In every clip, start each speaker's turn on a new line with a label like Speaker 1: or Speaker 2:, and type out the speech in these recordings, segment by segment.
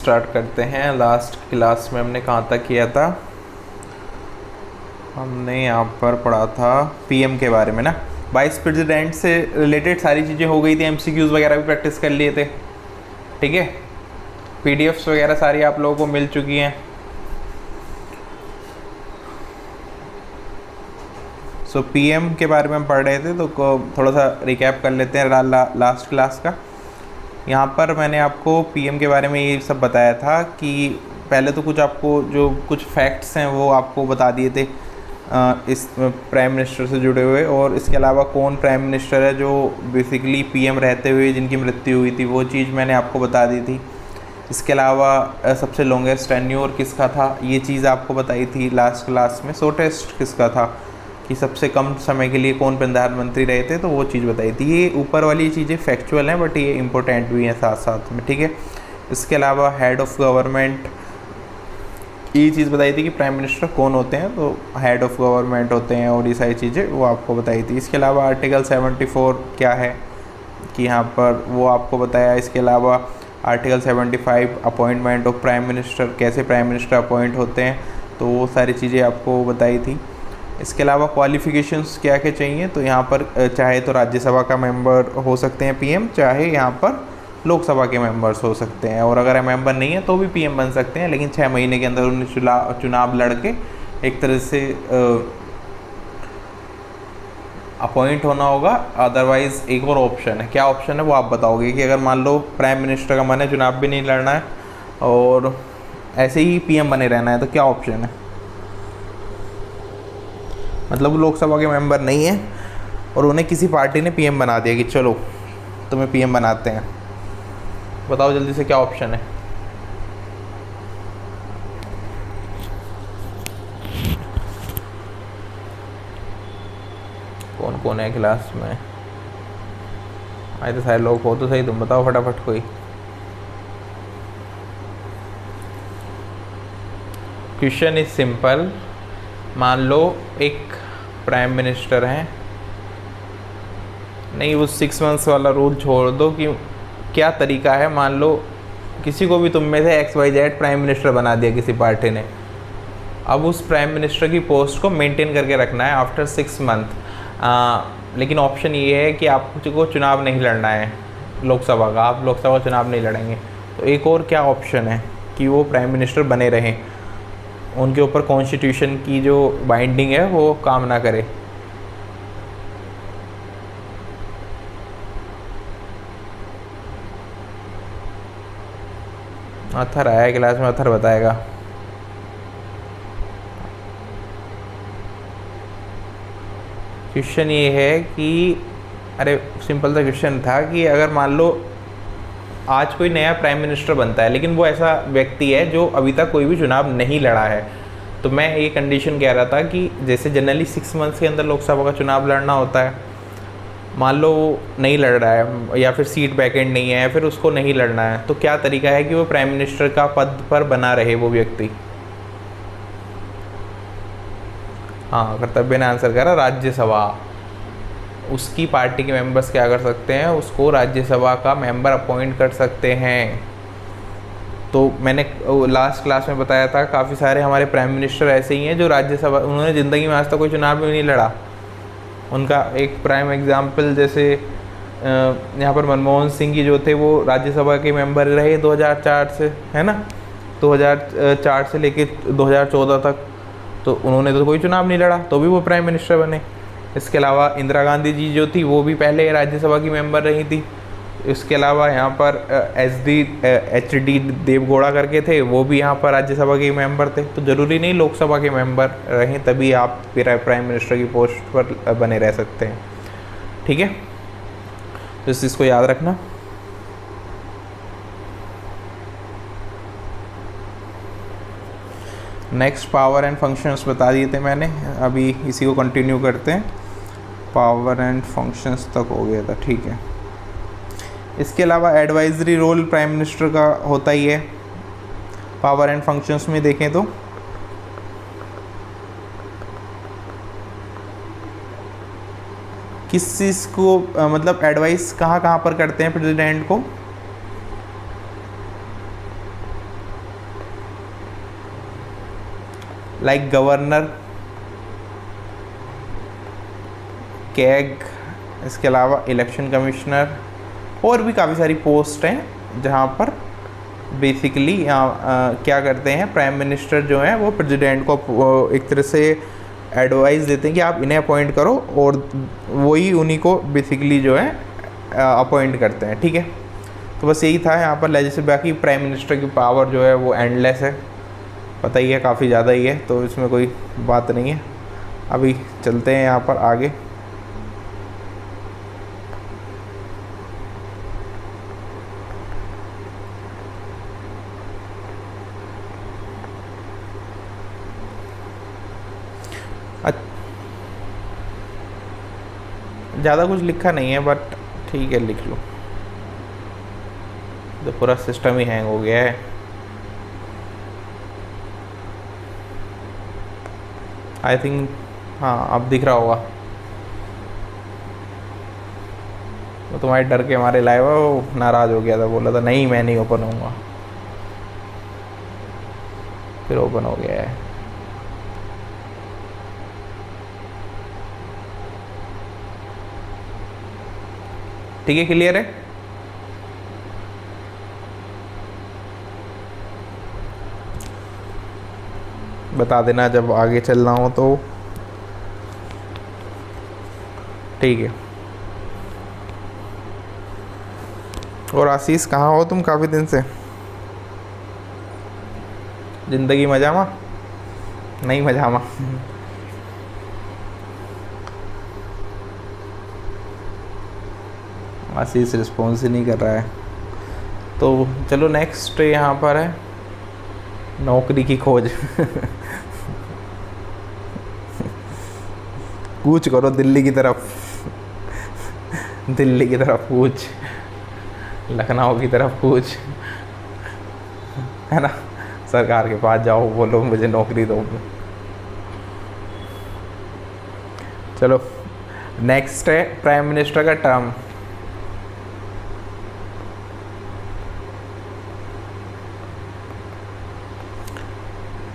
Speaker 1: Start करते हैं। Last class में हमने कहाँ तक किया था? हमने यहाँ पर पढ़ा था पीएम के बारे में ना। वाइस प्रेसिडेंट से रिलेटेड सारी चीज़ें हो गई थी, एमसीक्यूज़ वगैरह भी प्रैक्टिस कर लिए थे। ठीक है, पीडीएफ्स वगैरह सारी आप लोगों को मिल चुकी हैं। सो पीएम के बारे में हम पढ़ रहे थे, तो थोड़ा सा रिकैप कर लेते हैं लास्ट क्लास का। यहाँ पर मैंने आपको पीएम के बारे में ये सब बताया था कि पहले तो कुछ आपको जो कुछ फैक्ट्स हैं वो आपको बता दिए थे इस प्राइम मिनिस्टर से जुड़े हुए, और इसके अलावा कौन प्राइम मिनिस्टर है जो बेसिकली पीएम रहते हुए जिनकी मृत्यु हुई थी वो चीज़ मैंने आपको बता दी थी। इसके अलावा सबसे लॉन्गेस्ट टेन्योर किसका था ये चीज़ आपको बताई थी लास्ट क्लास में। शॉर्टेस्ट किसका था कि सबसे कम समय के लिए कौन प्रधानमंत्री रहे थे, तो वो चीज़ बताई थी। ये ऊपर वाली चीज़ें फैक्चुअल हैं बट ये इम्पोर्टेंट भी हैं साथ साथ में। ठीक है, इसके अलावा हेड ऑफ़ गवर्नमेंट ये चीज़ बताई थी कि प्राइम मिनिस्टर कौन होते हैं, तो हेड ऑफ़ गवर्नमेंट होते हैं, और ये सारी चीज़ें वो आपको बताई थी। इसके अलावा आर्टिकल 74 क्या है कि यहाँ पर वो आपको बताया। इसके अलावा article 75 appointment of prime minister, कैसे प्राइम मिनिस्टर अपॉइंट होते हैं, तो वो सारी चीज़ें आपको बताई थी। इसके अलावा क्वालिफ़िकेशंस क्या क्या चाहिए, तो यहाँ पर चाहे तो राज्यसभा का मेंबर हो सकते हैं पीएम, चाहे यहाँ पर लोकसभा के मेंबर्स हो सकते हैं, और अगर मेंबर नहीं है तो भी पीएम बन सकते हैं, लेकिन 6 महीने के अंदर उन्हें चुनाव लड़के एक तरह से अपॉइंट होना होगा। अदरवाइज़ एक और ऑप्शन है, क्या ऑप्शन है वो आप बताओगे कि अगर मान लो प्राइम मिनिस्टर का मन है चुनाव भी नहीं लड़ना है और ऐसे ही पीएम बने रहना है, तो क्या ऑप्शन है? मतलब लोकसभा के मेंबर नहीं है और उन्हें किसी पार्टी ने पीएम बना दिया कि चलो तुम्हें पीएम बनाते हैं, बताओ जल्दी से क्या ऑप्शन है? कौन कौन है क्लास में? आए तो सारे लोग हो तो सही, तुम बताओ फटाफट कोई। Question is simple. मान लो एक प्राइम मिनिस्टर हैं, नहीं वो 6 मंथ्स वाला रूल छोड़ दो कि क्या तरीका है। मान लो किसी को भी तुम में से XYZ प्राइम मिनिस्टर बना दिया किसी पार्टी ने, अब उस प्राइम मिनिस्टर की पोस्ट को मेंटेन करके रखना है आफ्टर 6 मंथ। लेकिन ऑप्शन ये है कि आपको चुनाव नहीं लड़ना है लोकसभा का, आप लोकसभा चुनाव नहीं लड़ेंगे। तो एक और क्या ऑप्शन है कि वो प्राइम मिनिस्टर बने रहें, उनके ऊपर कॉन्स्टिट्यूशन की जो बाइंडिंग है वो काम ना करे। अथर आया क्लास में, अथर बताएगा। क्वेश्चन ये है कि अरे सिंपल सा क्वेश्चन था कि अगर मान लो आज कोई नया प्राइम मिनिस्टर बनता है, लेकिन वो ऐसा व्यक्ति है जो अभी तक कोई भी चुनाव नहीं लड़ा है, तो मैं ये कंडीशन कह रहा था कि जैसे जनरली 6 मंथ्स के अंदर लोकसभा का चुनाव लड़ना होता है, मान लो वो नहीं लड़ रहा है या फिर सीट वैकेंट नहीं है, फिर उसको नहीं लड़ना है, तो क्या तरीका है कि वो प्राइम मिनिस्टर का पद पर बना रहे वो व्यक्ति? हाँ, कर्तव्य ने आंसर करा राज्यसभा। उसकी पार्टी के मेंबर्स क्या कर सकते हैं, उसको राज्यसभा का मेंबर अपॉइंट कर सकते हैं। तो मैंने लास्ट क्लास में बताया था काफ़ी सारे हमारे प्राइम मिनिस्टर ऐसे ही हैं जो राज्यसभा, उन्होंने ज़िंदगी में आज तक कोई चुनाव भी नहीं लड़ा। उनका एक प्राइम एग्जाम्पल जैसे यहाँ पर मनमोहन सिंह जी जो थे वो राज्यसभा के मेंबर रहे 2004 से, है ना, 2004 से लेके 2014 तक, तो उन्होंने तो कोई चुनाव नहीं लड़ा, तो भी वो प्राइम मिनिस्टर बने। इसके अलावा इंदिरा गांधी जी जो थी वो भी पहले राज्यसभा की मेंबर रही थी। इसके अलावा यहाँ पर HD देवगौड़ा करके थे, वो भी यहाँ पर राज्यसभा के मेंबर थे। तो ज़रूरी नहीं लोकसभा के मेंबर रहें तभी आप प्राइम मिनिस्टर की पोस्ट पर बने रह सकते हैं। ठीक है, तो इस चीज़ को याद रखना। नेक्स्ट पावर एंड फंक्शंस बता दिए थे मैंने, अभी इसी को कंटिन्यू करते हैं। पावर एंड फंक्शंस तक हो गया था, ठीक है। इसके अलावा एडवाइजरी रोल प्राइम मिनिस्टर का होता ही है। पावर एंड फंक्शंस में देखें तो किस चीज़ को मतलब एडवाइस कहाँ कहाँ पर करते हैं प्रेसिडेंट को? लाइक गवर्नर, कैग, इसके अलावा इलेक्शन कमिश्नर, और भी काफ़ी सारी पोस्ट हैं जहाँ पर बेसिकली क्या करते हैं, प्राइम मिनिस्टर जो है वो प्रेसिडेंट को एक तरह से एडवाइस देते हैं कि आप इन्हें अपॉइंट करो, और वही उन्हीं को बेसिकली जो है अपॉइंट करते हैं। ठीक है, तो बस यही था यहाँ पर लेजिस्लेटिव। बाकी प्राइम मिनिस्टर की पावर जो है वो एंडलेस है, पता ही है, काफ़ी ज़्यादा ही है, तो इसमें कोई बात नहीं है। अभी चलते हैं यहाँ पर आगे। ज़्यादा कुछ लिखा नहीं है, बट ठीक है, लिख लो। तो पूरा सिस्टम ही हैंग हो गया है। आई थिंक हाँ, अब दिख रहा होगा। वो तुम्हारे डर के मारे लाए हुआ, वो नाराज़ हो गया था, बोला था नहीं मैं नहीं ओपन होऊंगा, फिर ओपन हो गया है। ठीक है, क्लियर है। बता देना जब आगे चलना हो तो। ठीक है। और आशीष कहाँ हो तुम काफ़ी दिन से? ज़िंदगी मजामा? नहीं मजामा। आशीष रिस्पॉन्स ही नहीं कर रहा है। तो चलो नेक्स्ट यहाँ पर है नौकरी की खोज। कूच करो दिल्ली की तरफ, दिल्ली की तरफ कूच, लखनऊ की तरफ कूच, है ना। सरकार के पास जाओ, बोलो मुझे नौकरी दो। चलो नेक्स्ट है प्राइम मिनिस्टर का टर्म।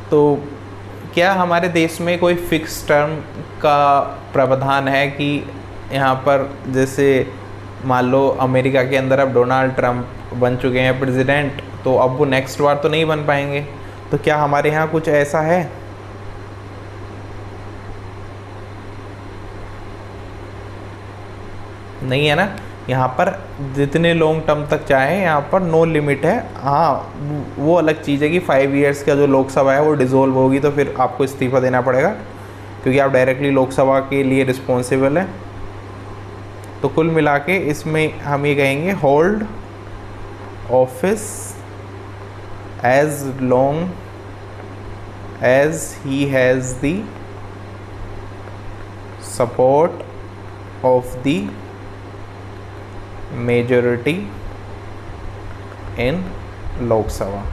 Speaker 1: तो क्या हमारे देश में कोई फिक्स टर्म का प्रावधान है कि यहाँ पर जैसे मान लो अमेरिका के अंदर अब डोनाल्ड ट्रंप बन चुके हैं प्रेसिडेंट, तो अब वो नेक्स्ट बार तो नहीं बन पाएंगे, तो क्या हमारे यहाँ कुछ ऐसा है? नहीं है ना। यहाँ पर जितने लॉन्ग टर्म तक चाहे, यहाँ पर नो लिमिट है। हाँ, वो अलग चीज़ है कि 5 इयर्स का जो लोकसभा है वो डिसॉल्व होगी तो फिर आपको इस्तीफा देना पड़ेगा, क्योंकि आप डायरेक्टली लोकसभा के लिए रिस्पॉन्सिबल हैं। तो कुल मिला के इसमें हम ये कहेंगे hold office as long as he has the support of the majority in Lok Sabha.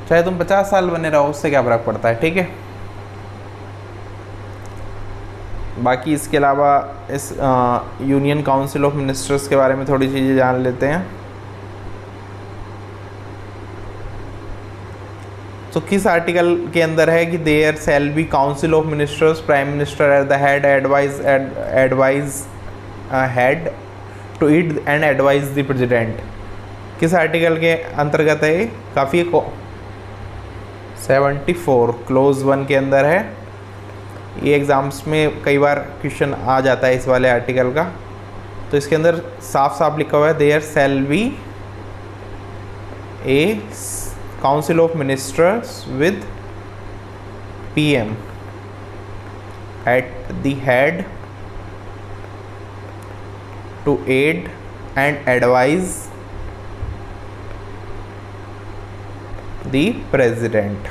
Speaker 1: चाहे तुम 50 साल बने रहो, उससे क्या फ़र्क पड़ता है। ठीक है। बाकी इसके अलावा इस यूनियन काउंसिल ऑफ मिनिस्टर्स के बारे में थोड़ी चीज़ें जान लेते हैं। तो किस आर्टिकल के अंदर है कि there shall be council of ministers, prime minister at the head, advise head to aid and advise the president. किस आर्टिकल के अंतर्गत है? काफ़ी 74 क्लोज 1 के अंदर है। ये एग्ज़ाम्स में कई बार क्वेश्चन आ जाता है इस वाले आर्टिकल का। तो इसके अंदर साफ साफ लिखा हुआ है there shall be a council of ministers with PM at the head to aid and advise the president।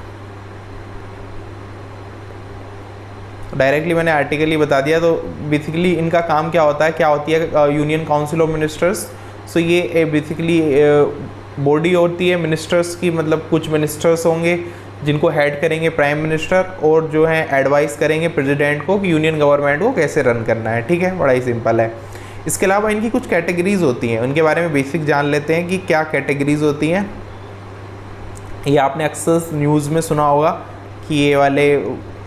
Speaker 1: Directly मैंने आर्टिकल ही बता दिया। तो बेसिकली इनका काम क्या होता है, क्या होती है यूनियन काउंसिल ऑफ मिनिस्टर्स। सो ये बेसिकली बॉडी होती है मिनिस्टर्स की, मतलब कुछ मिनिस्टर्स होंगे जिनको हेड करेंगे प्राइम मिनिस्टर, और जो है एडवाइस करेंगे प्रेसिडेंट को कि यूनियन गवर्नमेंट को कैसे रन करना है। ठीक है, बड़ा ही सिंपल है। इसके अलावा इनकी कुछ कैटेगरीज होती हैं, उनके बारे में बेसिक जान लेते हैं कि क्या कैटेगरीज होती हैं। ये आपने अक्सर न्यूज़ में सुना होगा कि ये वाले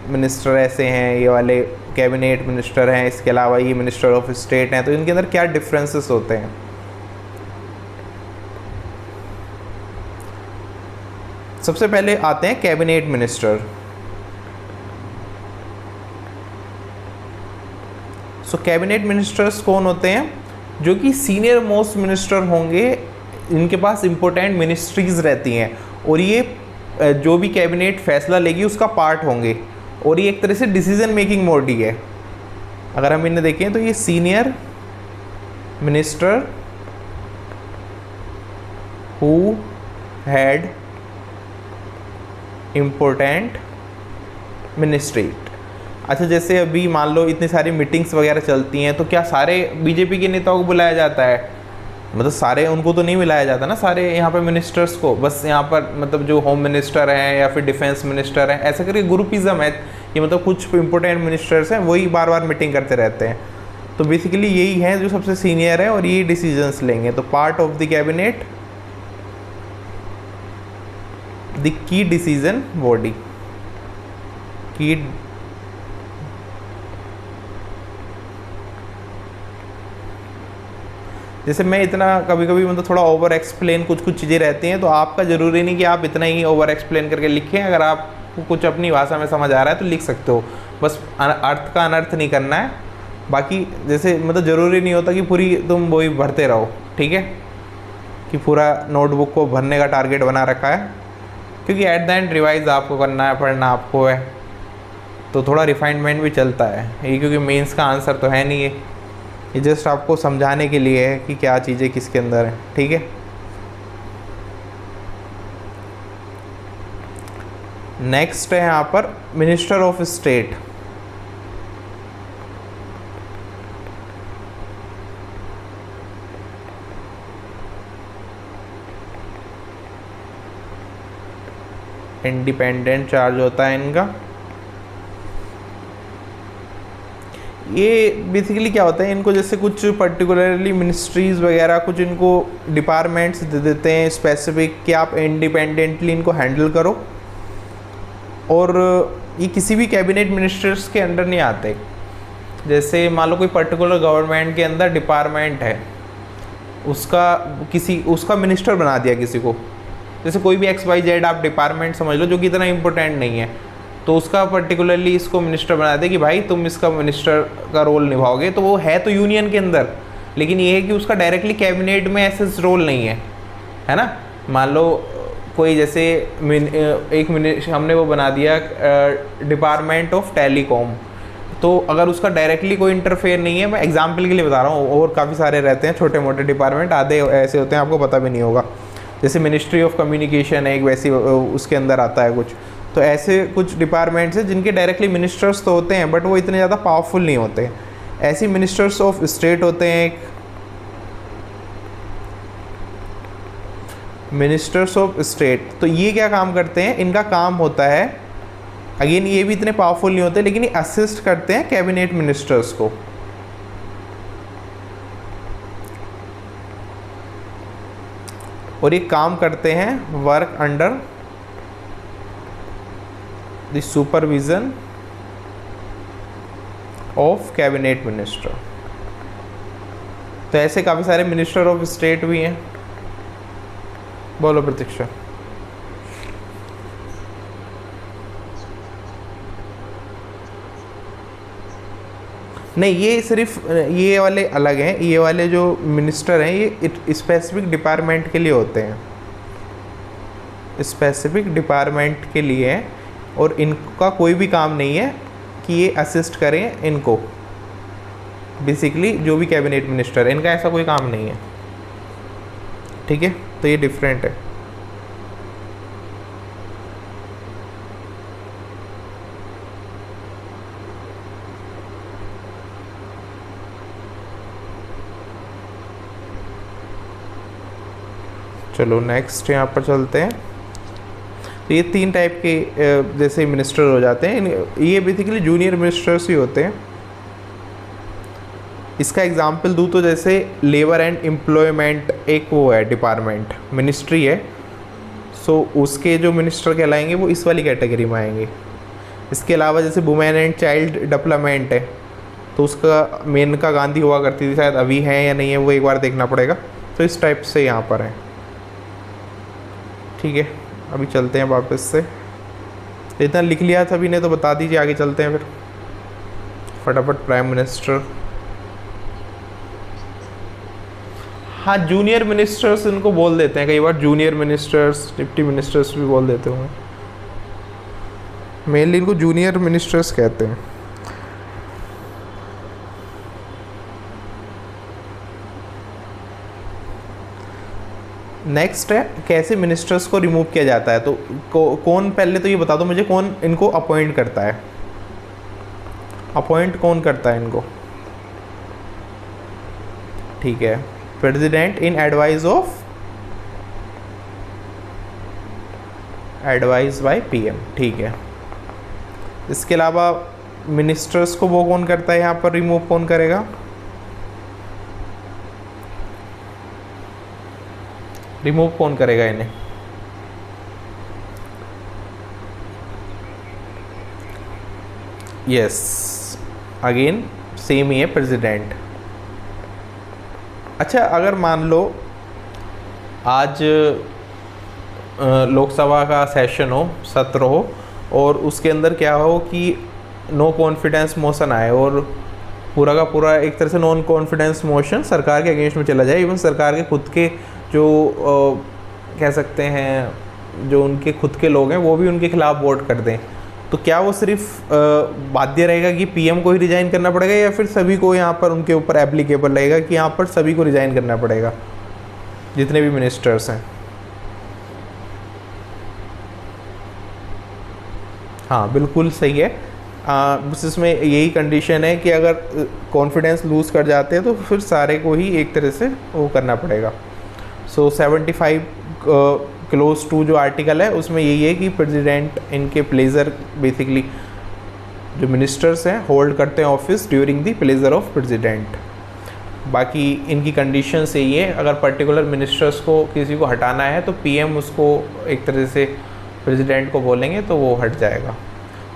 Speaker 1: मिनिस्टर ऐसे हैं, ये वाले कैबिनेट मिनिस्टर हैं, इसके अलावा ये मिनिस्टर ऑफ स्टेट हैं, तो इनके अंदर क्या डिफरेंसेस होते हैं। सबसे पहले आते हैं कैबिनेट मिनिस्टर। सो कैबिनेट मिनिस्टर्स कौन होते हैं? जो कि सीनियर मोस्ट मिनिस्टर होंगे, इनके पास इंपॉर्टेंट मिनिस्ट्रीज रहती हैं और ये जो भी कैबिनेट फैसला लेगी उसका पार्ट होंगे, और ये एक तरह से डिसीजन मेकिंग बॉडी है। अगर हम इन्हें देखें तो ये senior minister who had important ministry. अच्छा, जैसे अभी मान लो इतनी सारी मीटिंग्स वगैरह चलती हैं, तो क्या सारे बीजेपी के नेताओं को बुलाया जाता है? मतलब सारे उनको तो नहीं बुलाया जाता ना, सारे यहाँ पर मिनिस्टर्स को। बस यहाँ पर मतलब जो होम मिनिस्टर हैं या फिर डिफेंस मिनिस्टर हैं, ऐसा करके ग्रुपिज्म है कि मतलब कुछ इंपॉर्टेंट मिनिस्टर्स हैं वही बार बार मीटिंग करते रहते हैं। तो बेसिकली यही है जो सबसे सीनियर है और ये डिसीजंस लेंगे। तो part of the cabinet, the key decision body, की जैसे मैं इतना कभी कभी मतलब थोड़ा ओवर एक्सप्लेन कुछ चीज़ें रहती हैं, तो आपका ज़रूरी नहीं कि आप इतना ही ओवर एक्सप्लेन करके लिखें। अगर आपको कुछ अपनी भाषा में समझ आ रहा है तो लिख सकते हो, बस अर्थ का अनर्थ नहीं करना है। बाकी जैसे मतलब ज़रूरी नहीं होता कि पूरी तुम वही भरते रहो, ठीक है, कि पूरा नोटबुक को भरने का टारगेट बना रखा है, क्योंकि एट द एंड रिवाइज आपको करना है, पढ़ना आपको है, तो थोड़ा रिफाइनमेंट भी चलता है ये, क्योंकि मेंस का आंसर तो है नहीं ये जस्ट आपको समझाने के लिए है कि क्या चीज़ें किसके अंदर है, ठीक है। नेक्स्ट है यहाँ पर minister of state. Independent charge होता है इनका। ये बेसिकली क्या होता है, इनको जैसे कुछ पर्टिकुलरली मिनिस्ट्रीज़ वगैरह कुछ इनको डिपार्टमेंट्स दे देते हैं स्पेसिफिक कि आप इंडिपेंडेंटली इनको हैंडल करो, और ये किसी भी कैबिनेट मिनिस्टर्स के अंडर नहीं आते। जैसे मान लो कोई पर्टिकुलर गवर्नमेंट के अंदर डिपार्टमेंट है, उसका मिनिस्टर बना दिया किसी को, जैसे कोई भी XYZ आप डिपार्टमेंट समझ लो जो कि इतना इम्पोर्टेंट नहीं है, तो उसका पर्टिकुलरली इसको मिनिस्टर बना दे कि भाई तुम इसका मिनिस्टर का रोल निभाओगे। तो वो है तो यूनियन के अंदर, लेकिन ये है कि उसका डायरेक्टली कैबिनेट में ऐसे रोल नहीं है ना। मान लो कोई जैसे हमने वो बना दिया डिपार्टमेंट ऑफ टेलीकॉम, तो अगर उसका डायरेक्टली कोई इंटरफेयर नहीं है, मैं एग्जाम्पल के लिए बता रहा हूँ, और काफ़ी सारे रहते हैं छोटे मोटे डिपार्टमेंट, आधे ऐसे होते हैं आपको पता भी नहीं होगा। जैसे मिनिस्ट्री ऑफ कम्युनिकेशन है एक, वैसी उसके अंदर आता है कुछ। तो ऐसे कुछ डिपार्टमेंट्स हैं जिनके डायरेक्टली मिनिस्टर्स तो होते हैं, बट वो इतने ज़्यादा पावरफुल नहीं होते। ऐसे मिनिस्टर्स ऑफ स्टेट होते हैं एक, मिनिस्टर्स ऑफ स्टेट। तो ये क्या काम करते हैं, इनका काम होता है, अगेन ये भी इतने पावरफुल नहीं होते, लेकिन ये असिस्ट करते हैं कैबिनेट मिनिस्टर्स को। और ये काम करते हैं work under the supervision of cabinet minister. तो ऐसे काफ़ी सारे मिनिस्टर ऑफ स्टेट भी हैं। बोलो प्रतीक्षा। नहीं, ये सिर्फ ये वाले अलग हैं, ये वाले जो मिनिस्टर हैं ये स्पेसिफिक डिपार्टमेंट के लिए होते हैं, स्पेसिफिक डिपार्टमेंट के लिए है, और इनका कोई भी काम नहीं है कि ये असिस्ट करें इनको। बेसिकली जो भी कैबिनेट मिनिस्टर है इनका ऐसा कोई काम नहीं है, ठीक है। तो ये डिफरेंट है। चलो नेक्स्ट यहाँ पर चलते हैं। तो ये 3 टाइप के जैसे मिनिस्टर हो जाते हैं, ये बेसिकली जूनियर मिनिस्टर्स ही होते हैं। इसका एग्जांपल दूँ तो जैसे लेबर एंड एम्प्लॉयमेंट एक वो है डिपार्टमेंट, मिनिस्ट्री है, सो उसके जो मिनिस्टर कहलाएंगे वो इस वाली कैटेगरी में आएंगे। इसके अलावा जैसे वुमेन एंड चाइल्ड डेवलपमेंट है, तो उसका मेनका गांधी हुआ करती थी, शायद अभी है या नहीं है वो एक बार देखना पड़ेगा। तो इस टाइप से यहाँ पर है। ठीक है, अभी चलते हैं वापस से। इतना लिख लिया था अभी ने, तो बता दीजिए, आगे चलते हैं फिर फटाफट। प्राइम मिनिस्टर, हाँ जूनियर मिनिस्टर्स इनको बोल देते हैं, कई बार जूनियर मिनिस्टर्स, डिप्टी मिनिस्टर्स भी बोल देते होंगे। मेनली इनको जूनियर मिनिस्टर्स कहते हैं। नेक्स्ट है कैसे मिनिस्टर्स को रिमूव किया जाता है। तो कौन, पहले तो ये बता दो मुझे, कौन इनको अपॉइंट करता है? अपॉइंट कौन करता है इनको? ठीक है, president in advice by PM. ठीक है, इसके अलावा मिनिस्टर्स को वो कौन करता है यहाँ पर, रिमूव कौन करेगा? रिमूव कौन करेगा इन्हें? यस, अगेन सेम ही है, प्रेसिडेंट। अच्छा, अगर मान लो आज लोकसभा का सेशन हो, सत्र हो, और उसके अंदर क्या हो कि नो कॉन्फिडेंस मोशन आए और पूरा का पूरा एक तरह से नॉन कॉन्फिडेंस मोशन सरकार के अगेंस्ट में चला जाए, इवन सरकार के खुद के जो कह सकते हैं जो उनके खुद के लोग हैं वो भी उनके खिलाफ वोट कर दें, तो क्या वो सिर्फ बाध्य रहेगा कि पीएम को ही रिजाइन करना पड़ेगा, या फिर सभी को यहाँ पर उनके ऊपर एप्लीकेबल रहेगा कि यहाँ पर सभी को रिजाइन करना पड़ेगा, जितने भी मिनिस्टर्स हैं? हाँ बिल्कुल सही है। बस इसमें यही कंडीशन है कि अगर कॉन्फिडेंस लूज़ कर जाते हैं तो फिर सारे को ही एक तरह से वो करना पड़ेगा। सो 75 क्लोज टू जो आर्टिकल है उसमें यही है कि प्रेसिडेंट इनके प्लेजर, बेसिकली जो मिनिस्टर्स हैं होल्ड करते हैं office during the pleasure of president. बाकी इनकी कंडीशन से ये, अगर पर्टिकुलर मिनिस्टर्स को किसी को हटाना है तो पीएम उसको एक तरह से प्रेसिडेंट को बोलेंगे तो वो हट जाएगा,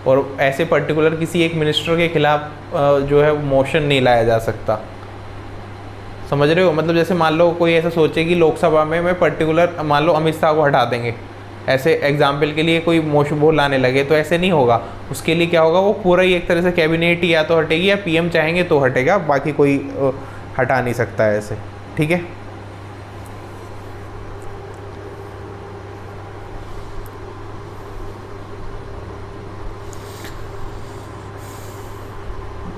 Speaker 1: और ऐसे पर्टिकुलर किसी एक मिनिस्टर के खिलाफ जो है मोशन नहीं लाया जा सकता। समझ रहे हो? मतलब जैसे मान लो कोई ऐसा सोचे कि लोकसभा में मैं पर्टिकुलर, मान लो अमित शाह को हटा देंगे, ऐसे एग्जाम्पल के लिए कोई मोशन वो लाने लगे, तो ऐसे नहीं होगा। उसके लिए क्या होगा, वो पूरा ही एक तरह से कैबिनेट ही या तो हटेगी या पीएम चाहेंगे तो हटेगा, बाकी कोई हटा नहीं सकता है ऐसे। ठीक है,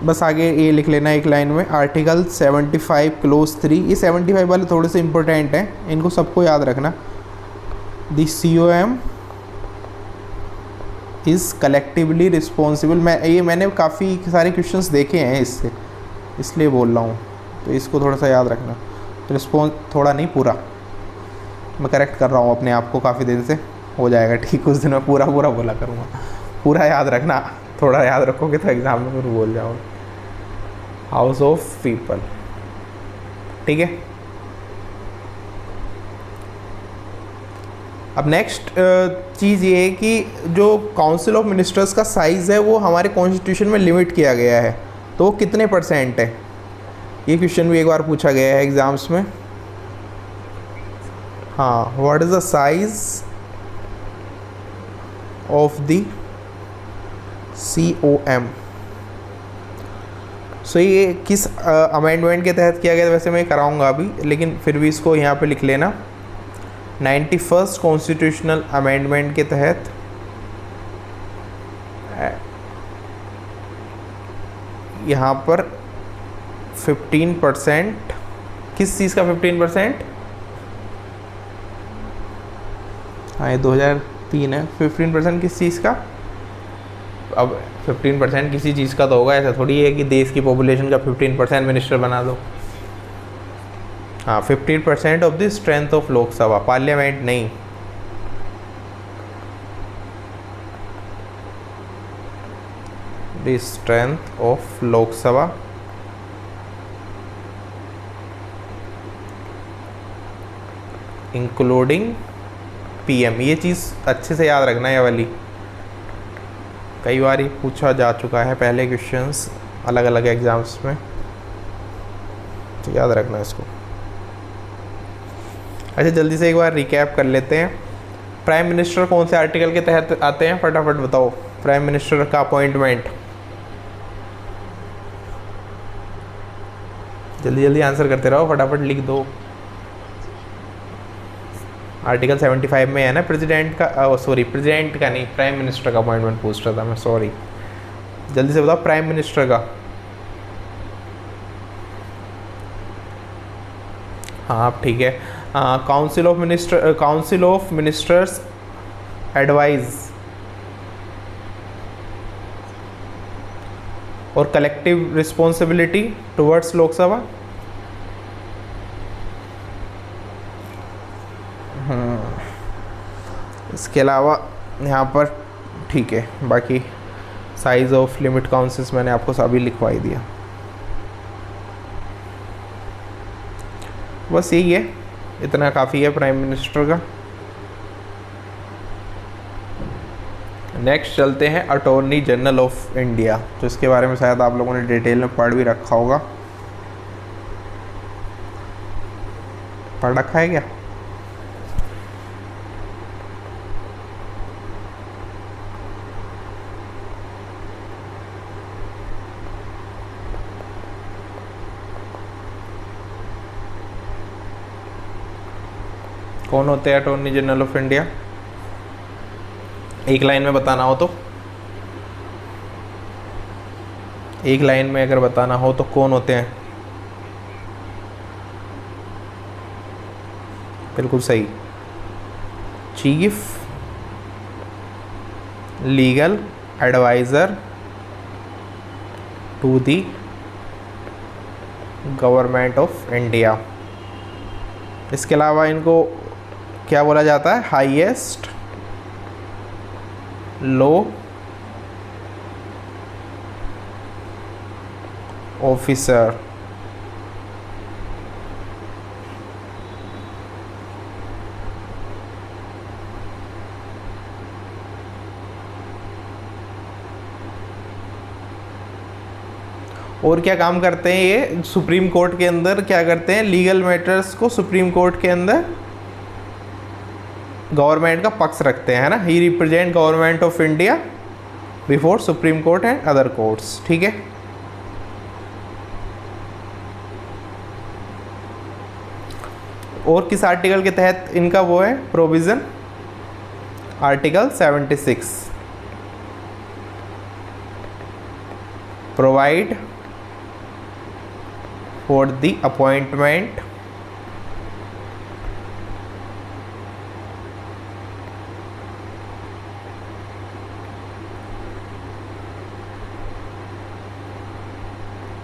Speaker 1: बस आगे ये लिख लेना एक लाइन में, आर्टिकल 75 क्लोज 3। ये 75 वाले थोड़े से इंपॉर्टेंट हैं, इनको सबको याद रखना। The COM is collectively responsible. मैंने काफ़ी सारे क्वेश्चंस देखे हैं इससे, इसलिए बोल रहा हूँ, तो इसको थोड़ा सा याद रखना। रिस्पॉन्स थोड़ा नहीं, पूरा मैं करेक्ट कर रहा हूँ अपने आप को, काफ़ी दिन से हो जाएगा ठीक, उस दिन मैं पूरा बोला करूँगा। पूरा याद रखना, थोड़ा याद रखोगे तो एग्ज़ाम में फिर बोल जाओगे। हाउस ऑफ पीपल, ठीक है। अब नेक्स्ट चीज़ ये है कि जो काउंसिल ऑफ मिनिस्टर्स का साइज़ है वो हमारे कॉन्स्टिट्यूशन में लिमिट किया गया है, तो वो कितने % है? ये क्वेश्चन भी एक बार पूछा गया है एग्ज़ाम्स में। हाँ, what is the size of the COM? सो ये किस अमेंडमेंट के तहत किया गया था? वैसे मैं कराऊंगा अभी, लेकिन फिर भी इसको यहाँ पे लिख लेना। 91st कॉन्स्टिट्यूशनल अमेंडमेंट के तहत यहाँ पर 15%, किस चीज़ का 15%? हाँ, ये 2003 है। 15% किस चीज़ का? अब 15% किसी चीज़ का तो होगा, ऐसा थोड़ी है कि देश की पॉपुलेशन का 15% मिनिस्टर बना दो। हाँ, 15% of the strength of Lok Sabha, parliament नहीं। The strength of Lok Sabha including PM, ये चीज़ अच्छे से याद रखना है, ये वाली कई बार ये पूछा जा चुका है पहले क्वेश्चंस अलग अलग एग्जाम्स में, तो याद रखना इसको। अच्छा जल्दी से एक बार रिकैप कर लेते हैं। प्राइम मिनिस्टर कौन से आर्टिकल के तहत आते हैं, फटाफट बताओ। प्राइम मिनिस्टर का अपॉइंटमेंट, जल्दी जल्दी आंसर करते रहो, फटाफट लिख दो। आर्टिकल 75 में है ना प्रेसिडेंट का, सॉरी प्रेसिडेंट का नहीं, प्राइम मिनिस्टर का अपॉइंटमेंट पूछ रहा था मैं, सॉरी। जल्दी से बताओ प्राइम मिनिस्टर का। हाँ आप ठीक है। काउंसिल ऑफ मिनिस्टर्स एडवाइज और कलेक्टिव रिस्पॉन्सिबिलिटी टुवर्ड्स लोकसभा। इसके अलावा यहाँ पर ठीक है, बाकी साइज ऑफ लिमिट काउंसिल्स मैंने आपको सभी लिखवा ही दिया। बस यही है, इतना काफ़ी है प्राइम मिनिस्टर का। नेक्स्ट चलते हैं अटॉर्नी जनरल ऑफ इंडिया, तो इसके बारे में शायद आप लोगों ने डिटेल में पढ़ भी रखा होगा। पढ़ रखा है क्या? कौन होते हैं अटॉर्नी जनरल ऑफ इंडिया? एक लाइन में बताना हो तो, एक लाइन में अगर बताना हो तो कौन होते हैं? बिल्कुल सही, chief legal adviser to the government of India. इसके अलावा इनको क्या बोला जाता है? Highest law officer. और क्या काम करते हैं ये सुप्रीम कोर्ट के अंदर? क्या करते हैं? लीगल मैटर्स को सुप्रीम कोर्ट के अंदर गवर्नमेंट का पक्ष रखते हैं, है ना। He represent government of India before supreme court and other courts, ठीक है। और किस आर्टिकल के तहत इनका वो है provision? Article 76 provide for the appointment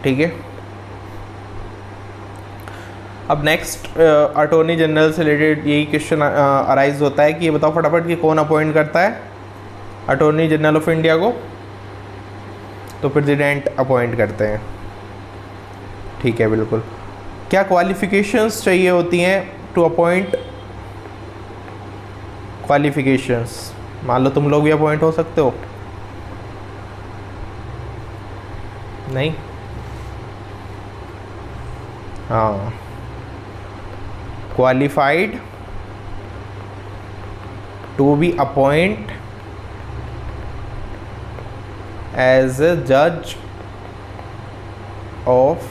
Speaker 1: ठीक है। अब नेक्स्ट अटॉर्नी जनरल से रिलेटेड यही क्वेश्चन अराइज होता है कि ये बताओ फटाफट कि कौन अपॉइंट करता है अटॉर्नी जनरल ऑफ इंडिया को? तो प्रेसिडेंट अपॉइंट करते हैं, ठीक है बिल्कुल। क्या क्वालिफिकेशंस चाहिए होती हैं टू अपॉइंट? क्वालिफिकेशंस, मान लो तुम लोग भी अपॉइंट हो सकते हो, नहीं? हाँ, qualified to be appoint as a जज ऑफ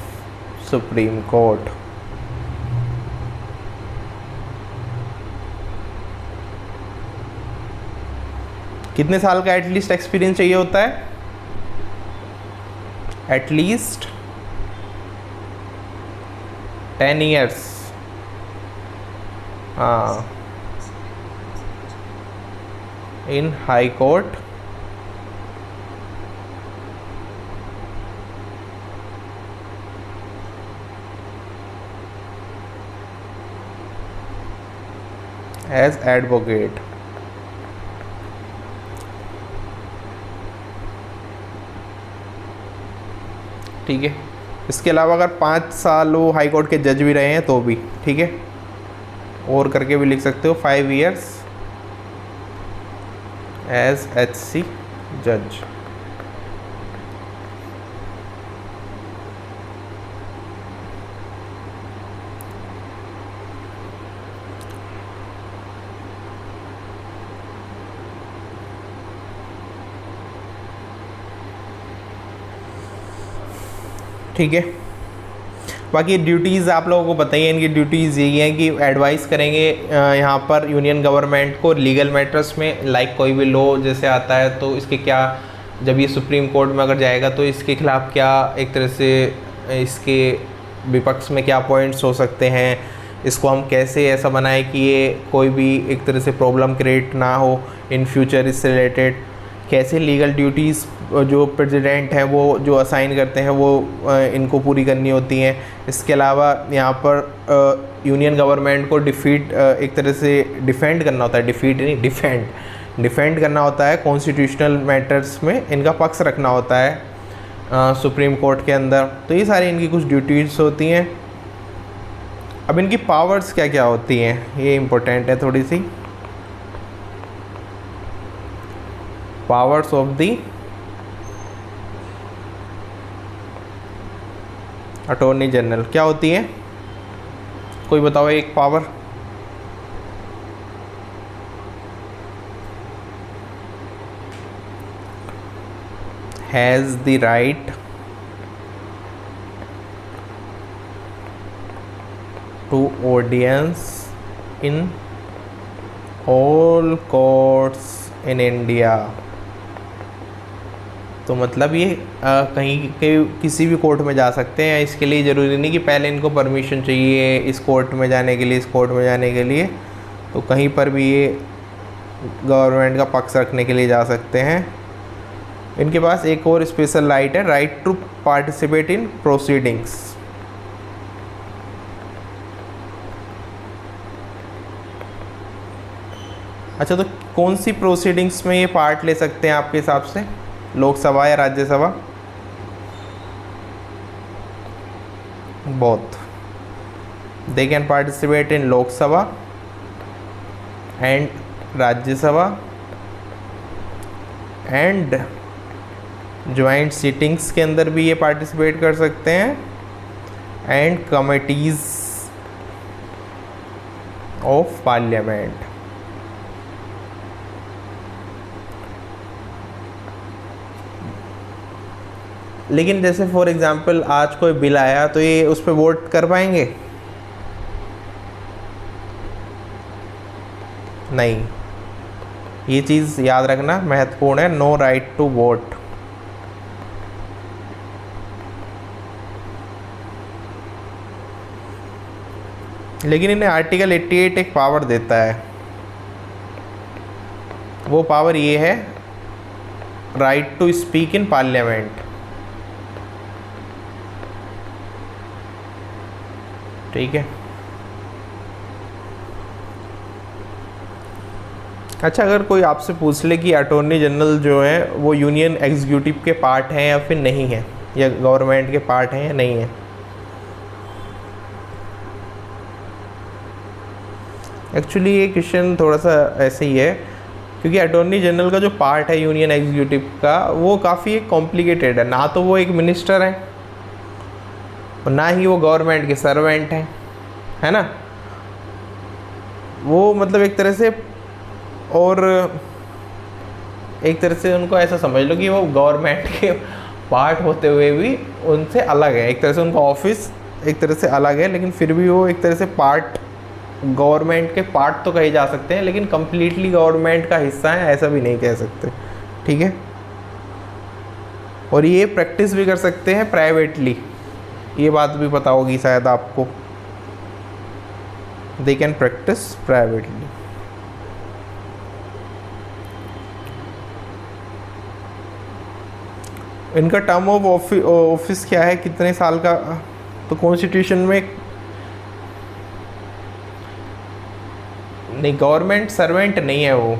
Speaker 1: सुप्रीम कोर्ट। कितने साल का एटलीस्ट एक्सपीरियंस चाहिए होता है? At least 10 years. हाँ, in high court as advocate. ठीक है। इसके अलावा अगर 5 साल वो हाई कोर्ट के जज भी रहे हैं तो भी ठीक है, और करके भी लिख सकते हो 5 ईयर्स एज HC जज। ठीक है, बाकी ड्यूटीज़ आप लोगों को पता ही है, इनकी ड्यूटीज़ यही है कि एडवाइस करेंगे यहाँ पर यूनियन गवर्नमेंट को लीगल मैटर्स में, लाइक कोई भी लॉ जैसे आता है तो इसके क्या, जब ये सुप्रीम कोर्ट में अगर जाएगा तो इसके खिलाफ क्या एक तरह से इसके विपक्ष में क्या पॉइंट्स हो सकते हैं, इसको हम कैसे ऐसा बनाएं कि ये कोई भी एक तरह से प्रॉब्लम क्रिएट ना हो इन फ्यूचर इससे रिलेटेड, कैसे लीगल ड्यूटीज़ जो प्रेसिडेंट हैं वो जो असाइन करते हैं वो इनको पूरी करनी होती हैं। इसके अलावा यहाँ पर यूनियन गवर्नमेंट को एक तरह से डिफेंड करना होता है, डिफेंड करना होता है, कॉन्स्टिट्यूशनल मैटर्स में इनका पक्ष रखना होता है सुप्रीम कोर्ट के अंदर। तो ये सारी इनकी कुछ ड्यूटीज़ होती हैं। अब इनकी पावर्स क्या क्या होती हैं ये इम्पोर्टेंट है थोड़ी सी। Powers of the attorney general क्या होती है, कोई बताओ एक power. Has the right to audience in all courts in India. तो मतलब ये किसी भी कोर्ट में जा सकते हैं, इसके लिए ज़रूरी नहीं कि पहले इनको परमिशन चाहिए इस कोर्ट में जाने के लिए, इस कोर्ट में जाने के लिए, तो कहीं पर भी ये गवर्नमेंट का पक्ष रखने के लिए जा सकते हैं। इनके पास एक और स्पेशल राइट है, right to participate in proceedings. अच्छा, तो कौन सी प्रोसीडिंग्स में ये पार्ट ले सकते हैं आपके हिसाब से, लोकसभा या Rajya Sabha? Both, they can participate in Lok Sabha and Rajya Sabha and joint seatings के अंदर भी ये पार्टिसिपेट कर सकते हैं एंड कमिटीज़ ऑफ पार्लियामेंट। लेकिन जैसे फॉर एग्जांपल आज कोई बिल आया तो ये उस पर वोट कर पाएंगे? नहीं, ये चीज़ याद रखना महत्वपूर्ण है, नो राइट टू वोट। लेकिन इन्हें आर्टिकल 88 एक पावर देता है, वो पावर ये है, right to speak in parliament. ठीक है। अच्छा, अगर कोई आपसे पूछ ले कि अटॉर्नी जनरल जो है वो यूनियन एग्जीक्यूटिव के पार्ट हैं या फिर नहीं है, या गवर्नमेंट के पार्ट हैं या नहीं है, एक्चुअली ये क्वेश्चन थोड़ा सा ऐसे ही है, क्योंकि अटॉर्नी जनरल का जो पार्ट है यूनियन एग्जीक्यूटिव का वो काफ़ी कॉम्प्लिकेटेड है। ना तो वो एक मिनिस्टर है और ना ही वो गवर्नमेंट के सर्वेंट हैं, है ना। वो मतलब एक तरह से, और एक तरह से उनको ऐसा समझ लो कि वो गवर्नमेंट के पार्ट होते हुए भी उनसे अलग है, एक तरह से उनका ऑफिस एक तरह से अलग है, लेकिन फिर भी वो एक तरह से पार्ट, गवर्नमेंट के पार्ट तो कहे जा सकते हैं, लेकिन कम्प्लीटली गवर्नमेंट का हिस्सा है ऐसा भी नहीं कह सकते। ठीक है। और ये प्रैक्टिस भी कर सकते हैं प्राइवेटली, ये बात भी पता होगी शायद आपको, दे कैन प्रैक्टिस प्राइवेटली। इनका टर्म ऑफ ऑफिस क्या है, कितने साल का? तो कॉन्स्टिट्यूशन में नहीं, गवर्नमेंट सर्वेंट नहीं है वो।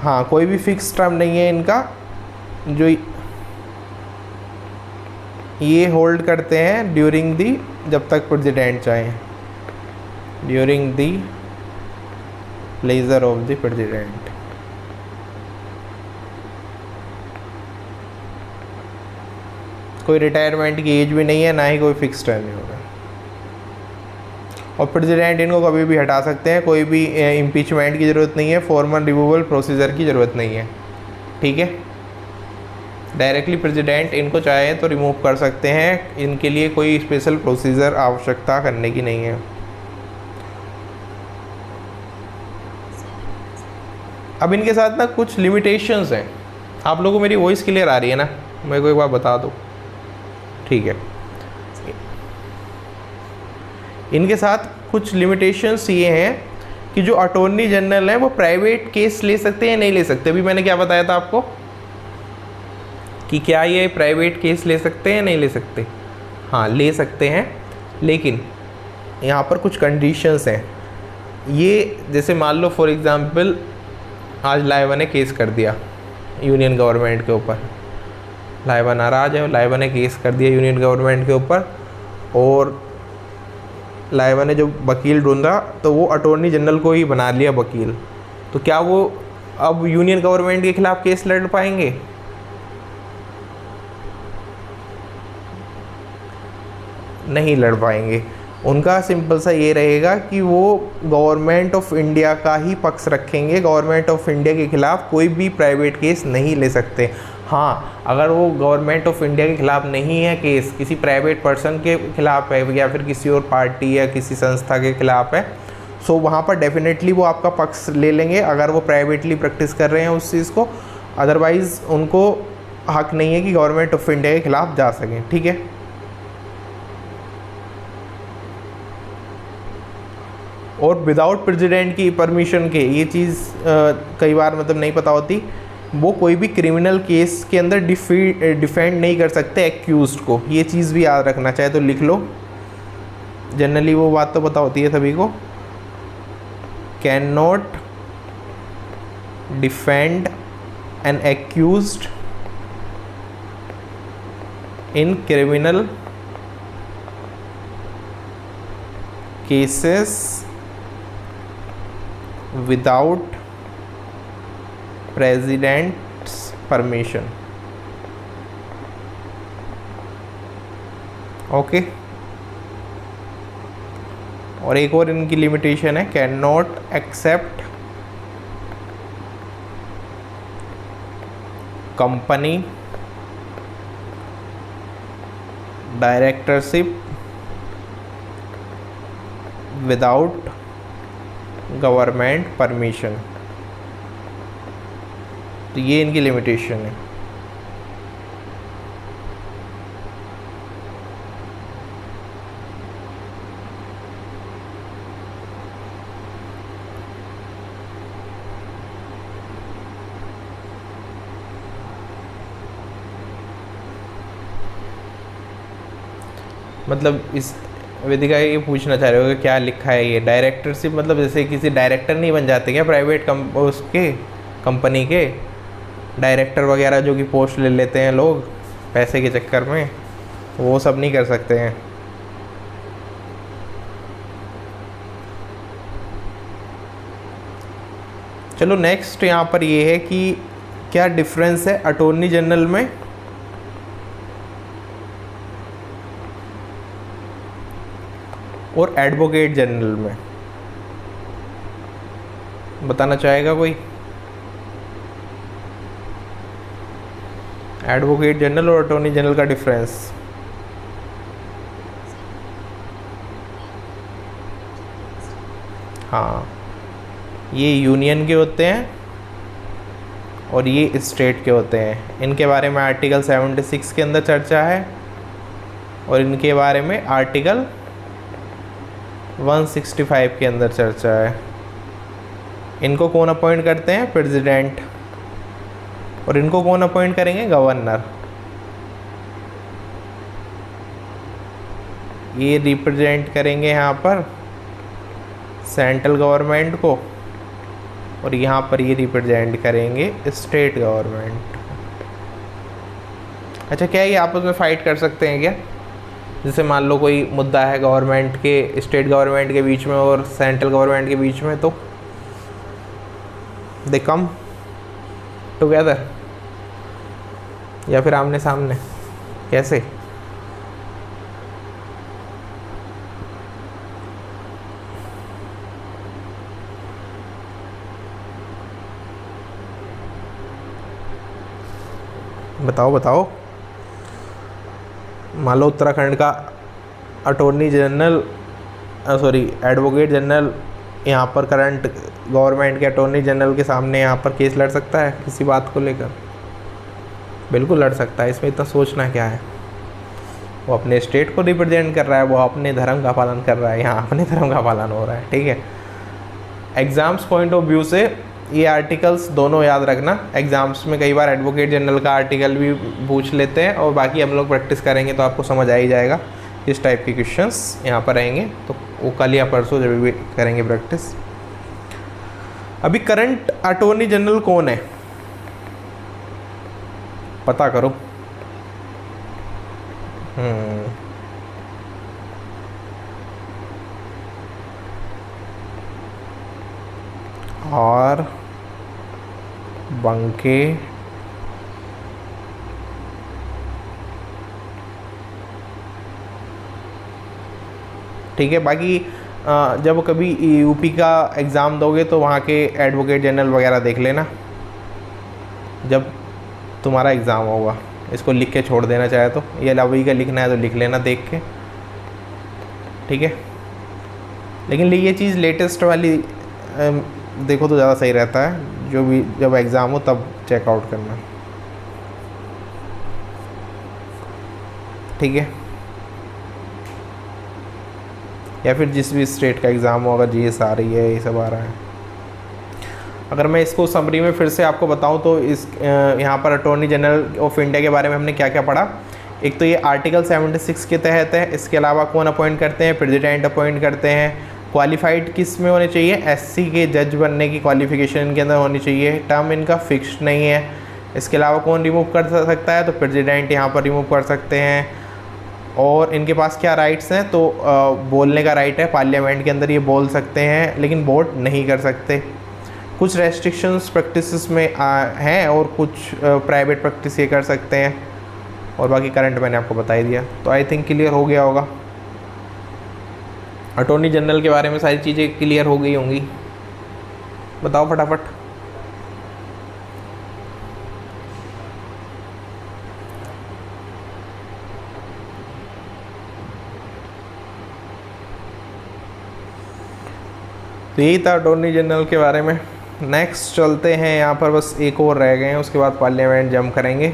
Speaker 1: हाँ, कोई भी फिक्स टर्म नहीं है इनका, जो ये होल्ड करते हैं ड्यूरिंग दी, जब तक प्रेसिडेंट चाहे, during the pleasure of the president. कोई रिटायरमेंट की एज भी नहीं है, ना ही कोई फिक्स टर्म होगा। और प्रेसिडेंट इनको कभी भी हटा सकते हैं, कोई भी इम्पीचमेंट की ज़रूरत नहीं है, फॉर्मल रिमूवल प्रोसीजर की ज़रूरत नहीं है। ठीक है, डायरेक्टली प्रेसिडेंट इनको चाहे तो रिमूव कर सकते हैं, इनके लिए कोई स्पेशल प्रोसीजर आवश्यकता करने की नहीं है। अब इनके साथ ना कुछ लिमिटेशंस हैं। आप लोगों को मेरी वॉइस क्लियर आ रही है ना? मेरे को एक बार बता दो। ठीक है, इनके साथ कुछ लिमिटेशंस ये हैं कि जो अटॉर्नी जनरल हैं वो प्राइवेट केस ले सकते हैं, नहीं ले सकते। अभी मैंने क्या बताया था आपको कि क्या ये प्राइवेट केस ले सकते हैं, नहीं ले सकते? हाँ, ले सकते हैं, लेकिन यहाँ पर कुछ कंडीशंस हैं। ये जैसे मान लो फॉर एग्ज़ाम्पल आज लाइबा ने केस कर दिया यूनियन गवर्नमेंट के ऊपर, लाइबा नाराज़ है और लाइबा ने केस कर दिया यूनियन गवर्नमेंट के ऊपर, और लाइबा ने जो वकील ढूंढा तो वो अटॉर्नी जनरल को ही बना लिया वकील। तो क्या वो अब यूनियन गवर्नमेंट के खिलाफ केस लड़ पाएंगे? नहीं लड़ पाएंगे। उनका सिंपल सा ये रहेगा कि वो गवर्नमेंट ऑफ इंडिया का ही पक्ष रखेंगे, गवर्नमेंट ऑफ इंडिया के खिलाफ कोई भी प्राइवेट केस नहीं ले सकते। हाँ, अगर वो गवर्नमेंट ऑफ इंडिया के खिलाफ नहीं है केस, किसी प्राइवेट पर्सन के खिलाफ है या फिर किसी और पार्टी या किसी संस्था के खिलाफ है, सो वहाँ पर डेफिनेटली वो आपका पक्ष ले लेंगे अगर वो प्राइवेटली प्रैक्टिस कर रहे हैं उस चीज़ को। अदरवाइज़ उनको हक नहीं है कि गवर्नमेंट ऑफ इंडिया के खिलाफ जा सकें। ठीक है, और विदाउट प्रेसिडेंट की परमिशन के, ये चीज़ कई बार मतलब नहीं पता होती, वो कोई भी क्रिमिनल केस के अंदर डिफेंड नहीं कर सकते एक्यूज्ड को। ये चीज़ भी याद रखना, चाहे तो लिख लो, जनरली वो बात तो पता होती है सभी को। Can not defend an accused in criminal cases without president's permission. Okay, और एक और इनकी लिमिटेशन है, can not accept company directorship without government permission. तो ये इनकी लिमिटेशन है। मतलब इस वेदिका ये पूछना चाह रहे हो कि क्या लिखा है ये डायरेक्टरशिप, मतलब जैसे किसी डायरेक्टर नहीं बन जाते क्या प्राइवेट उसके कंपनी के डायरेक्टर वगैरह, जो कि पोस्ट ले लेते हैं लोग पैसे के चक्कर में, वो सब नहीं कर सकते हैं। चलो नेक्स्ट यहाँ पर ये है कि क्या डिफरेंस है अटॉर्नी जनरल में और एडवोकेट जनरल में, बताना चाहेगा कोई? एडवोकेट जनरल और अटॉर्नी जनरल का डिफरेंस। हाँ, ये यूनियन के होते हैं और ये स्टेट के होते हैं। इनके बारे में आर्टिकल 76 के अंदर चर्चा है और इनके बारे में आर्टिकल 165 के अंदर चर्चा है। इनको कौन अपॉइंट करते हैं? प्रेसिडेंट। और इनको कौन अपॉइंट करेंगे? गवर्नर। ये रिप्रेजेंट करेंगे यहाँ पर सेंट्रल गवर्नमेंट को और यहाँ पर ये रिप्रेजेंट करेंगे स्टेट गवर्नमेंट। अच्छा, क्या ये आपस में फ़ाइट कर सकते हैं क्या? जैसे मान लो कोई मुद्दा है गवर्नमेंट के, स्टेट गवर्नमेंट के बीच में और सेंट्रल गवर्नमेंट के बीच में, तो दे कम टुगेदर या फिर आमने सामने, कैसे? बताओ बताओ। मान लो उत्तराखंड का attorney general, sorry advocate general यहाँ पर करंट गवर्नमेंट के अटॉर्नी जनरल के सामने यहाँ पर केस लड़ सकता है किसी बात को लेकर? बिल्कुल लड़ सकता है, इसमें इतना सोचना क्या है। वो अपने स्टेट को रिप्रेजेंट कर रहा है, वो अपने धर्म का पालन कर रहा है, यहाँ अपने धर्म का पालन हो रहा है, ठीक है। एग्ज़ाम्स पॉइंट ऑफ व्यू से ये आर्टिकल्स दोनों याद रखना। एग्ज़ाम्स में कई बार एडवोकेट जनरल का आर्टिकल भी पूछ लेते हैं, और बाकी हम लोग प्रैक्टिस करेंगे तो आपको समझ आ ही जाएगा इस टाइप के क्वेश्चंस यहाँ पर रहेंगे। तो वो कल या परसों जब भी करेंगे प्रैक्टिस। अभी करंट अटॉर्नी जनरल कौन है पता करो। और बंके ठीक है। बाकी जब कभी यूपी का एग्ज़ाम दोगे तो वहाँ के एडवोकेट जनरल वगैरह देख लेना जब तुम्हारा एग्ज़ाम होगा। इसको लिख के छोड़ देना चाहे तो, ये लवी का लिखना है तो लिख लेना देख के, ठीक है। लेकिन ये चीज़ लेटेस्ट वाली देखो तो ज़्यादा सही रहता है, जो भी जब एग्ज़ाम हो तब चेकआउट करना, ठीक है। या फिर जिस भी स्टेट का एग्ज़ाम हो, अगर जीएस आ रही है, ये सब आ रहा है। अगर मैं इसको समरी में फिर से आपको बताऊं तो इस यहाँ पर अटॉर्नी जनरल ऑफ इंडिया के बारे में हमने क्या क्या पढ़ा। एक तो ये आर्टिकल 76 के तहत है। इसके अलावा कौन अपॉइंट करते हैं? प्रेसिडेंट अपॉइंट करते हैं। क्वालिफाइड किस में होने चाहिए? एससी के जज बनने की क्वालिफिकेशन इनके अंदर होनी चाहिए। टर्म इनका फिक्स्ड नहीं है। इसके अलावा कौन रिमूव कर सकता है? तो प्रेसिडेंट यहाँ पर रिमूव कर सकते हैं। और इनके पास क्या राइट्स हैं? तो बोलने का राइट है, पार्लियामेंट के अंदर ये बोल सकते हैं, लेकिन वोट नहीं कर सकते। कुछ रेस्ट्रिक्शंस प्रैक्टिसेस में हैं और कुछ प्राइवेट प्रैक्टिस ये कर सकते हैं। और बाकी करंट मैंने आपको बता ही दिया, तो आई थिंक क्लियर हो गया होगा। अटॉर्नी जनरल के बारे में सारी चीज़ें क्लियर हो गई होंगी। बताओ फटाफट। तो यही था अटॉर्नी जनरल के बारे में। नेक्स्ट चलते हैं, यहाँ पर बस एक और रह गए हैं, उसके बाद पार्लियामेंट जंप करेंगे।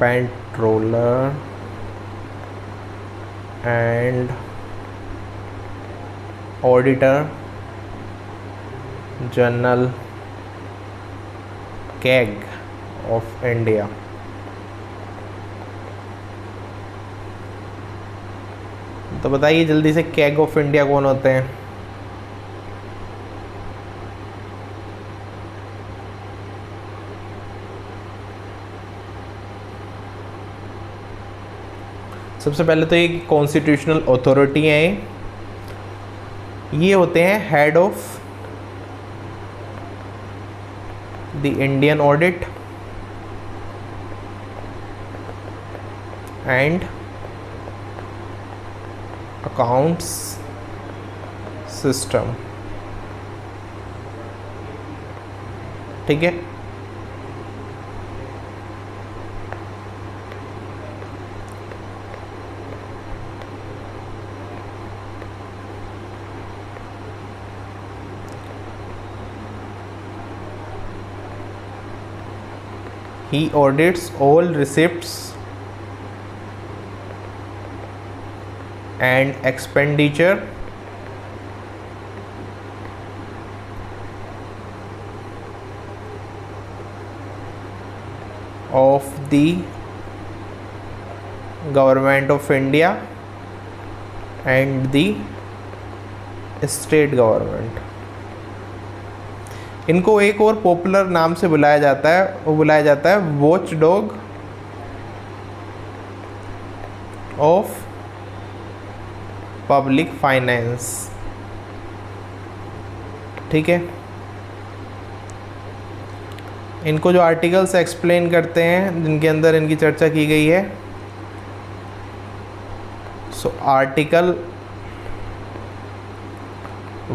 Speaker 1: Controller and auditor general CAG of India. तो बताइए जल्दी से, कैग ऑफ इंडिया कौन होते हैं? सबसे पहले तो ये कॉन्स्टिट्यूशनल अथॉरिटी है। ये होते हैं head of the Indian audit and accounts system, ठीक है। He audits all receipts and expenditure of the government of India and the state government. इनको एक और पॉपुलर नाम से बुलाया जाता है, वो बुलाया जाता है watch dog of public finance. ठीक है, इनको जो आर्टिकल्स एक्सप्लेन करते हैं जिनके अंदर इनकी चर्चा की गई है, सो आर्टिकल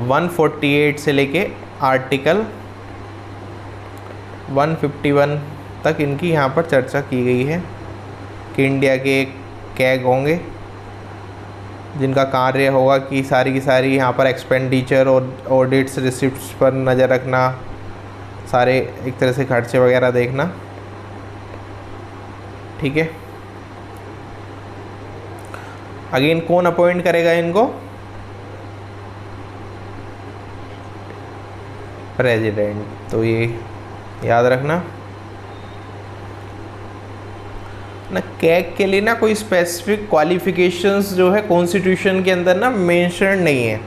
Speaker 1: 148 से लेके आर्टिकल 151 तक इनकी यहाँ पर चर्चा की गई है कि इंडिया के कैग होंगे जिनका कार्य होगा कि सारी की सारी यहाँ पर एक्सपेंडिचर और ऑडिट्स रिसिप्ट्स पर नज़र रखना, सारे एक तरह से खर्चे वगैरह देखना। ठीक है, अगेन कौन अपॉइंट करेगा इनको? प्रेसिडेंट। तो ये याद रखना ना, कैग के लिए ना कोई स्पेसिफिक क्वालिफिकेशंस जो है कॉन्स्टिट्यूशन के अंदर ना मेंशन नहीं है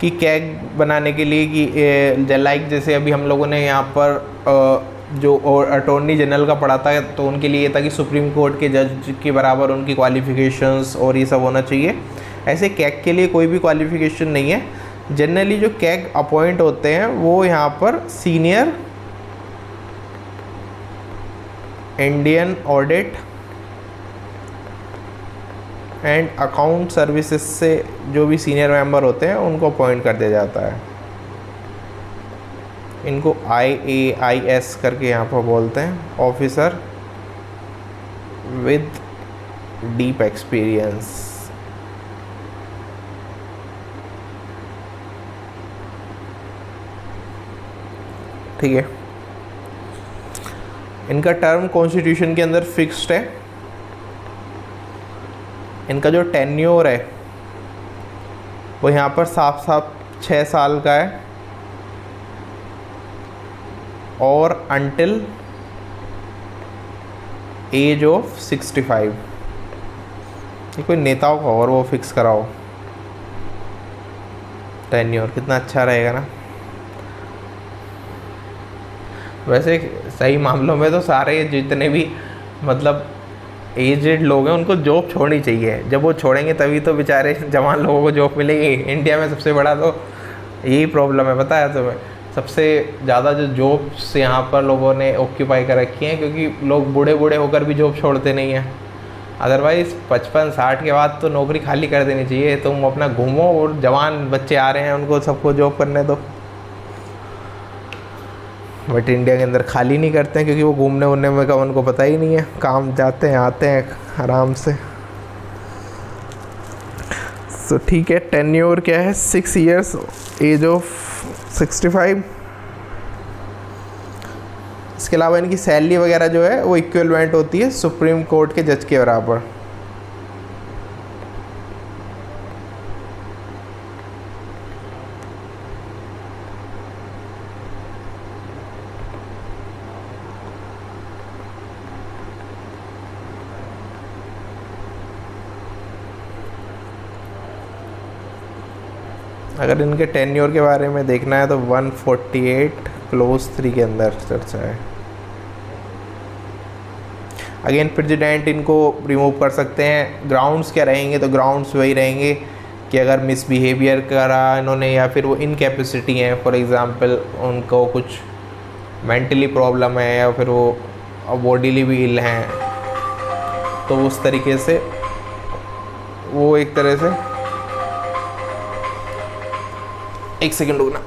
Speaker 1: कि कैग बनाने के लिए कि लाइक जैसे अभी हम लोगों ने यहाँ पर जो अटॉर्नी जनरल का पढ़ा था तो उनके लिए ये था कि सुप्रीम कोर्ट के जज के बराबर उनकी क्वालिफिकेशंस और ये सब होना चाहिए। ऐसे कैग के लिए कोई भी क्वालिफिकेशन नहीं है। जनरली जो कैग अपॉइंट होते हैं वो यहाँ पर senior Indian audit and account services से जो भी सीनियर मेंबर होते हैं उनको अपॉइंट कर दिया जाता है। इनको IAIS करके यहाँ पर बोलते हैं, ऑफिसर विद डीप एक्सपीरियंस। ठीक है, इनका टर्म कॉन्स्टिट्यूशन के अंदर फिक्स्ड है। इनका जो टेन्योर है वो यहाँ पर साफ साफ 6 साल का है और अंटिल एज ऑफ 65। ये कोई नेताओं का और वो फिक्स कराओ टेन्योर, कितना अच्छा रहेगा ना। वैसे सही मामलों में तो सारे जितने भी मतलब एजेड लोग हैं उनको जॉब छोड़नी चाहिए। जब वो छोड़ेंगे तभी तो बेचारे जवान लोगों को जॉब मिलेगी। इंडिया में सबसे बड़ा तो यही प्रॉब्लम है, पता है तुम्हें? सबसे ज़्यादा जो जॉब्स यहाँ पर लोगों ने ऑक्यूपाई कर रखी हैं क्योंकि लोग बूढ़े बूढ़े होकर भी जॉब छोड़ते नहीं हैं। अदरवाइज़ 55-60 के बाद तो नौकरी खाली कर देनी चाहिए। तुम अपना घूमो और जवान बच्चे आ रहे हैं उनको सबको जॉब करने दो। बट इंडिया के अंदर खाली नहीं करते हैं क्योंकि वो घूमने वूमने में का उनको पता ही नहीं है, काम जाते हैं आते हैं आराम से। सो ठीक है, टेन्योर क्या है? 6 ईयर्स, एज ऑफ 65। इसके अलावा इनकी सैलरी वगैरह जो है वो इक्विवेलेंट होती है सुप्रीम कोर्ट के जज के बराबर। अगर इनके टेन्योर के बारे में देखना है तो 148 क्लोज 3 के अंदर चर्चा है। अगेन प्रेसिडेंट इनको रिमूव कर सकते हैं। ग्राउंड्स क्या रहेंगे? तो ग्राउंड्स वही रहेंगे कि अगर मिसबिहेवियर करा इन्होंने या फिर वो इनकैपेसिटी है, फॉर एग्जांपल उनको कुछ मेंटली प्रॉब्लम है या फिर वो बॉडीली भी इल हैं, तो उस तरीके से वो एक तरह से, एक सेकंड रुकना।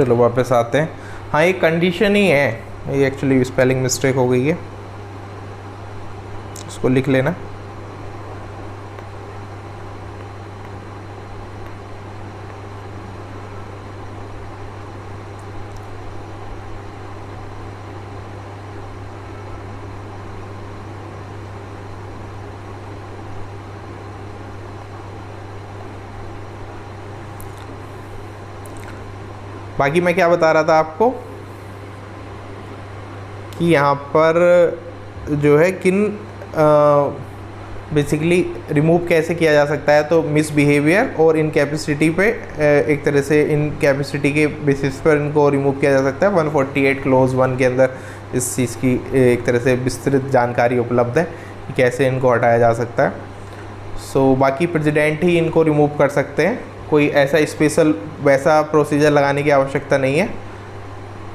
Speaker 1: चलो वापस आते हैं। हाँ, ये कंडीशन ही है, ये एक्चुअली स्पेलिंग मिस्टेक हो गई है, इसको लिख लेना। बाकी मैं क्या बता रहा था आपको कि यहाँ पर जो है किन बेसिकली रिमूव कैसे किया जा सकता है, तो मिसबिहेवियर और इनकैपेसिटी पे एक तरह से इनकैपेसिटी के बेसिस पर इनको रिमूव किया जा सकता है। 148 क्लोज 1 के अंदर इस चीज़ की एक तरह से विस्तृत जानकारी उपलब्ध है कि कैसे इनको हटाया जा सकता है। सो बाकी प्रेसिडेंट ही इनको रिमूव कर सकते हैं, कोई ऐसा स्पेशल वैसा प्रोसीजर लगाने की आवश्यकता नहीं है।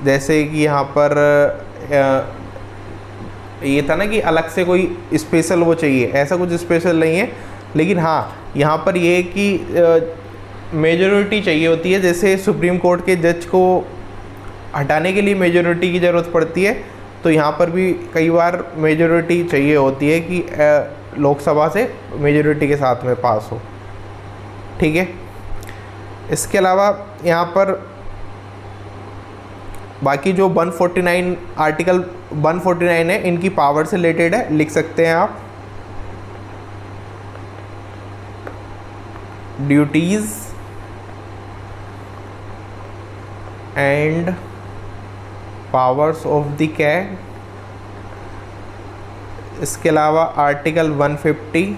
Speaker 1: जैसे कि यहाँ पर ये था ना कि अलग से कोई स्पेशल वो चाहिए, ऐसा कुछ स्पेशल नहीं है। लेकिन हाँ, यहाँ पर ये कि मेजॉरिटी चाहिए होती है। जैसे सुप्रीम कोर्ट के जज को हटाने के लिए मेजॉरिटी की ज़रूरत पड़ती है, तो यहाँ पर भी कई बार मेजॉरिटी चाहिए होती है कि लोकसभा से मेजॉरिटी के साथ में पास हो। ठीक है, इसके अलावा यहाँ पर बाकी जो 149 आर्टिकल 149 है, इनकी पावर से रिलेटेड है, लिख सकते हैं आप। Duties and powers of the CAG. इसके अलावा आर्टिकल 150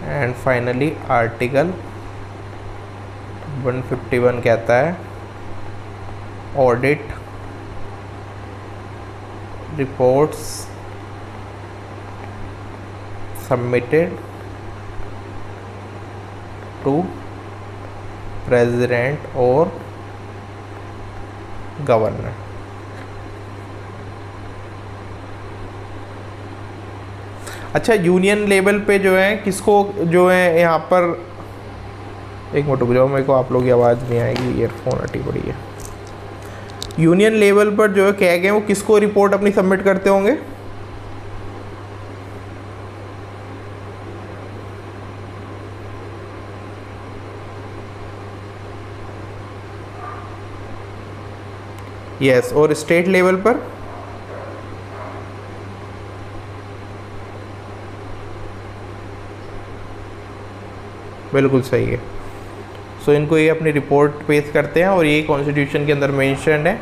Speaker 1: एंड फाइनली आर्टिकल 151 कहता है audit reports submitted to president और गवर्नर। अच्छा, यूनियन लेवल पे जो है किसको जो है यहाँ पर, एक मिनट रुक जाओ, मेरे को आप लोग की आवाज़ नहीं आएगी, ईयरफोन हटी पड़ी है। यूनियन लेवल पर जो है क्या गए वो किसको रिपोर्ट अपनी सबमिट करते होंगे? यस, और स्टेट लेवल पर? बिल्कुल सही है। सो इनको ये अपनी रिपोर्ट पेश करते हैं, और ये कॉन्स्टिट्यूशन के अंदर मेंशन है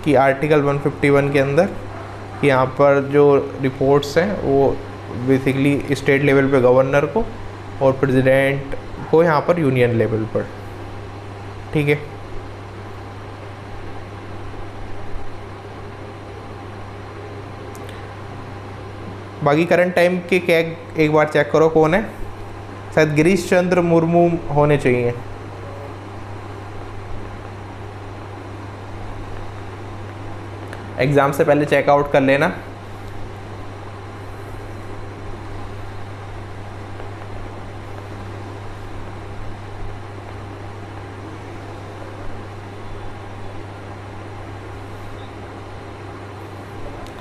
Speaker 1: कि आर्टिकल 151 के अंदर कि यहाँ पर जो रिपोर्ट्स हैं वो बेसिकली स्टेट लेवल पे गवर्नर को और प्रेसिडेंट को यहाँ पर यूनियन लेवल पर। ठीक है, बाकी करंट टाइम के क्या एक बार चेक करो कौन है। शायद गिरीश चंद्र मुर्मू होने चाहिए। एग्ज़ाम से पहले चेकआउट कर लेना।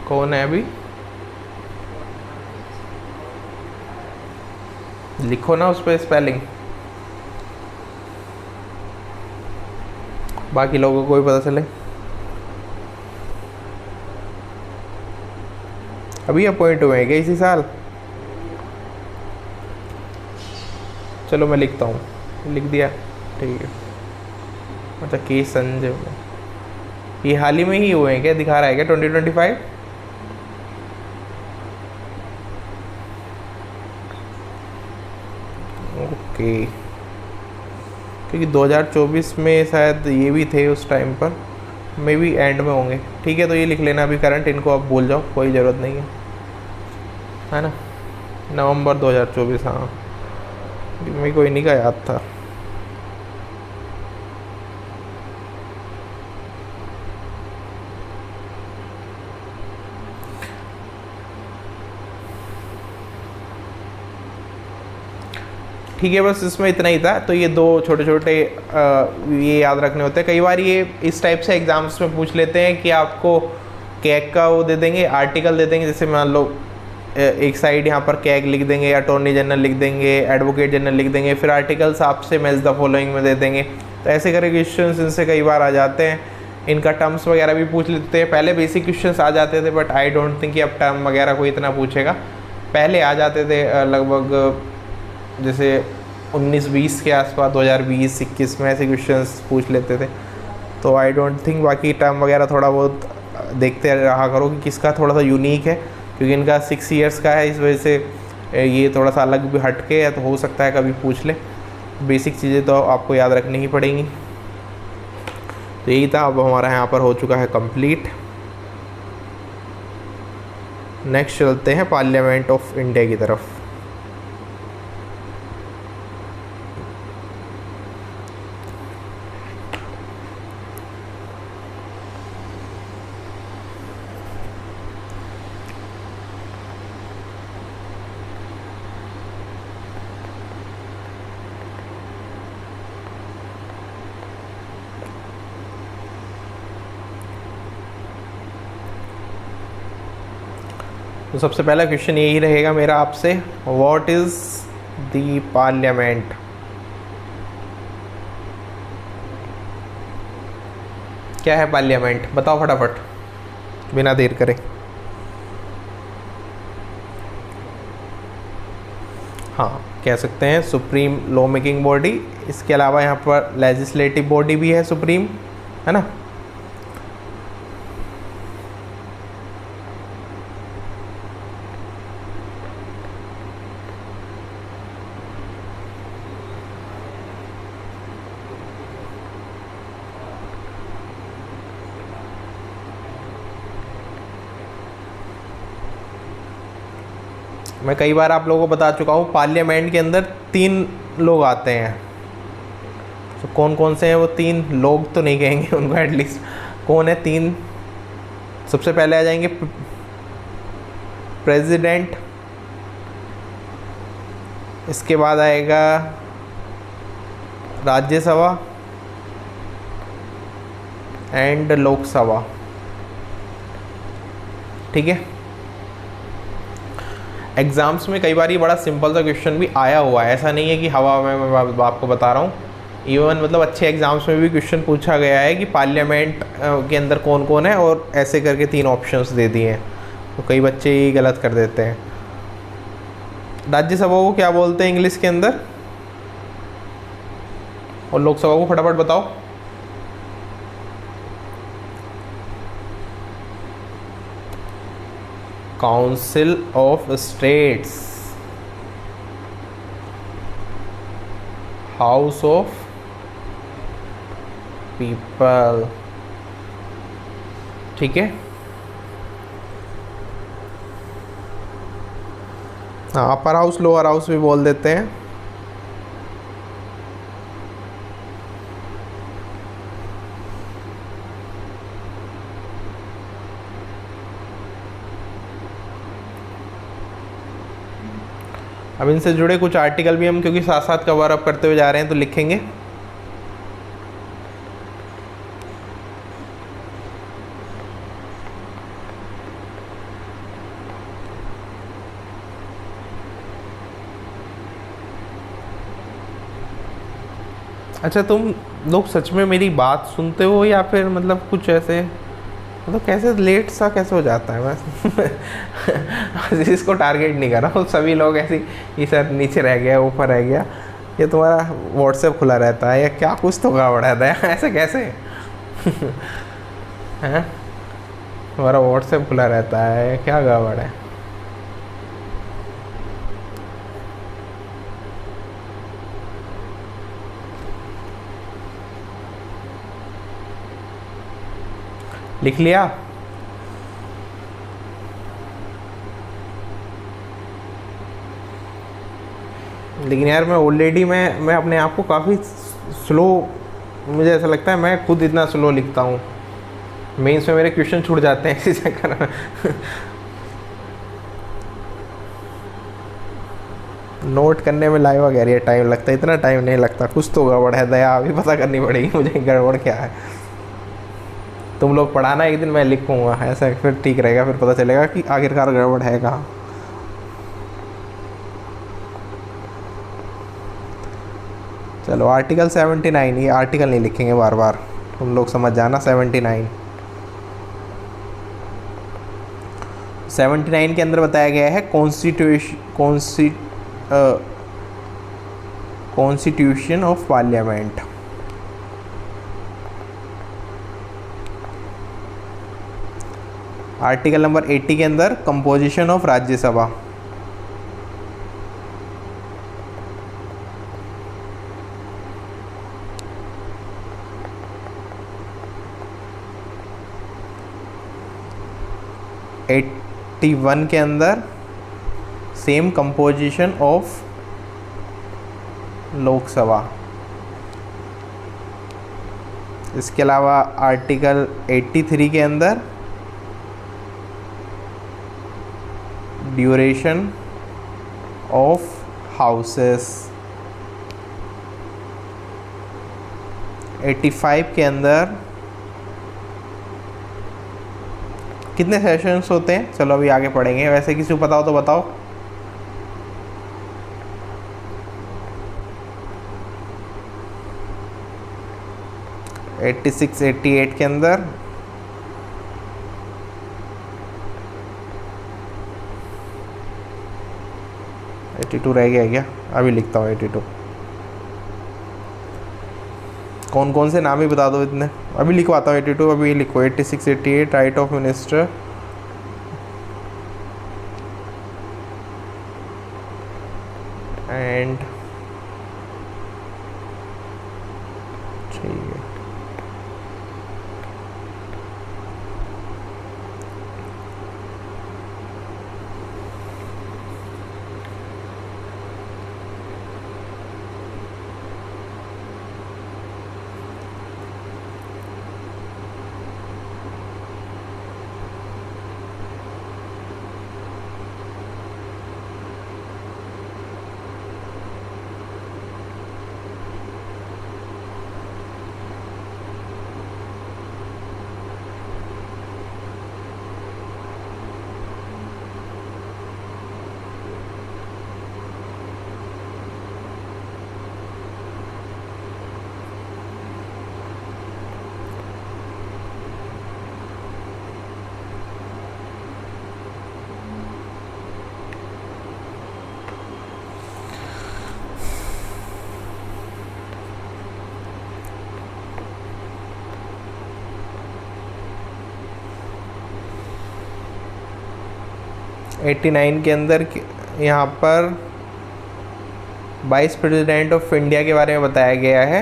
Speaker 1: कौन है अभी? लिखो ना उस पर स्पेलिंग, बाकी लोगों को भी पता चले। अभी अपॉइंट हुए हैं क्या इसी साल? चलो मैं लिखता हूँ, लिख दिया, ठीक है। अच्छा, के संजय, ये हाल ही में ही हुए हैं क्या? दिखा रहा है क्या 2025? ओके, क्योंकि 2024 में शायद ये भी थे उस टाइम पर, मे बी एंड में होंगे। ठीक है, तो ये लिख लेना अभी करंट, इनको आप भूल जाओ, कोई ज़रूरत नहीं है। है ना, नवंबर 2024, हाँ मेरे को इन्हीं का याद था। ठीक है, बस इसमें इतना ही था। तो ये दो छोटे छोटे ये याद रखने होते हैं। कई बार ये इस टाइप से एग्जाम्स में पूछ लेते हैं कि आपको कैग का वो दे देंगे, आर्टिकल दे देंगे। जैसे मान लो एक साइड यहाँ पर कैग लिख देंगे, अटॉर्नी जनरल लिख देंगे, एडवोकेट जनरल लिख देंगे, फिर आर्टिकल्स आपसे मैच द फॉलोइंग में दे देंगे। तो ऐसे करके क्वेश्चंस इनसे कई बार आ जाते हैं। इनका टर्म्स वगैरह भी पूछ लेते हैं। पहले बेसिक क्वेश्चंस आ जाते थे, बट आई डोंट थिंक कि अब टर्म वगैरह कोई इतना पूछेगा। पहले आ जाते थे लगभग जैसे 19-20 के आसपास, 2020-21 में ऐसे क्वेश्चंस पूछ लेते थे। तो आई डोंट थिंक, बाकी टर्म वगैरह थोड़ा बहुत देखते रहा करो कि किसका थोड़ा सा यूनिक है, क्योंकि इनका 6 ईयर्स का है, इस वजह से ये थोड़ा सा अलग भी हटके है, तो हो सकता है कभी पूछ ले। बेसिक चीज़ें तो आपको याद रखनी ही पड़ेंगी। तो यही था, अब हमारा यहाँ पर हो चुका है कंप्लीट। नेक्स्ट चलते हैं पार्लियामेंट ऑफ इंडिया की तरफ। तो सबसे पहला क्वेश्चन यही रहेगा मेरा आपसे, व्हाट इज़ द पार्लियामेंट? क्या है पार्लियामेंट, बताओ फटाफट बिना देर करे। हाँ, कह सकते हैं सुप्रीम लॉ मेकिंग बॉडी। इसके अलावा यहाँ पर लेजिस्लेटिव बॉडी भी है सुप्रीम, है ना। मैं कई बार आप लोगों को बता चुका हूँ, पार्लियामेंट के अंदर 3 लोग आते हैं। तो कौन कौन से हैं वो 3 लोग, तो नहीं कहेंगे उनको, एटलीस्ट कौन है 3। सबसे पहले आ जाएंगे प्रेसिडेंट, इसके बाद आएगा राज्यसभा एंड लोकसभा। ठीक है, एग्ज़ाम्स में कई बार ये बड़ा सिंपल सा क्वेश्चन भी आया हुआ है, ऐसा नहीं है कि हवा में मैं आपको बता रहा हूँ। इवन मतलब अच्छे एग्ज़ाम्स में भी क्वेश्चन पूछा गया है कि पार्लियामेंट के अंदर कौन कौन है, और ऐसे करके 3 ऑप्शंस दे दिए हैं। तो कई बच्चे ये गलत कर देते हैं। राज्यसभा को क्या बोलते हैं इंग्लिश के अंदर, और लोकसभा को फटाफट बताओ। Council of states, house of people. ठीक है, हाँ, अपर हाउस लोअर हाउस भी बोल देते हैं। अब इनसे जुड़े कुछ आर्टिकल भी हम, क्योंकि साथ साथ कवर अप करते हुए जा रहे हैं, तो लिखेंगे। अच्छा, तुम लोग सच में मेरी बात सुनते हो या फिर मतलब कुछ ऐसे, मतलब कैसे लेट सा कैसे हो जाता है? बस इसको टारगेट नहीं कर रहा हूँ, सभी लोग ऐसे ये सर नीचे रह गया, ऊपर रह गया, ये तुम्हारा व्हाट्सएप खुला रहता है या क्या, कुछ तो गड़बड़ रहता है ऐसे कैसे हैं? तुम्हारा व्हाट्सएप खुला रहता है, क्या गड़बड़ है? लिख लिया? लेकिन यार मैं ऑलरेडी मैं अपने आप को काफ़ी स्लो, मुझे ऐसा लगता है मैं खुद इतना स्लो लिखता हूँ, मेंस में मेरे क्वेश्चन छूट जाते हैं इसी चक्कर में। नोट करने में लाइव वगैरह टाइम लगता है, इतना टाइम नहीं लगता। कुछ तो गड़बड़ है दया, अभी पता करनी पड़ेगी मुझे गड़बड़ क्या है। तुम लोग पढ़ाना, एक दिन मैं लिखूँगा ऐसा, फिर ठीक रहेगा, फिर पता चलेगा कि आखिरकार गड़बड़ है कहाँ। चलो आर्टिकल 79, ये आर्टिकल नहीं लिखेंगे बार बार, तुम लोग समझ जाना। 79 के अंदर बताया गया है constitution of parliament. Article number 80 के अंदर कंपोजिशन ऑफ राज्यसभा। एट्टी 81 के अंदर सेम कंपोजिशन ऑफ लोकसभा। इसके अलावा आर्टिकल 83 के अंदर ड्यूरेशन ऑफ हाउसेस। 85 के अंदर कितने सेशंस होते हैं, चलो अभी आगे पढ़ेंगे। वैसे किसी को पता हो तो बताओ। एट्टी 88 के अंदर टू रह गया क्या, अभी लिखता हूँ 82। कौन कौन से नाम ही बता दो इतने, अभी लिखवाता हूँ 82, अभी लिखो 86 88 राइट ऑफ मिनिस्टर एंड ठीक है। एट्टी 89 के अंदर यहाँ पर वाइस प्रेसिडेंट ऑफ इंडिया के बारे में बताया गया है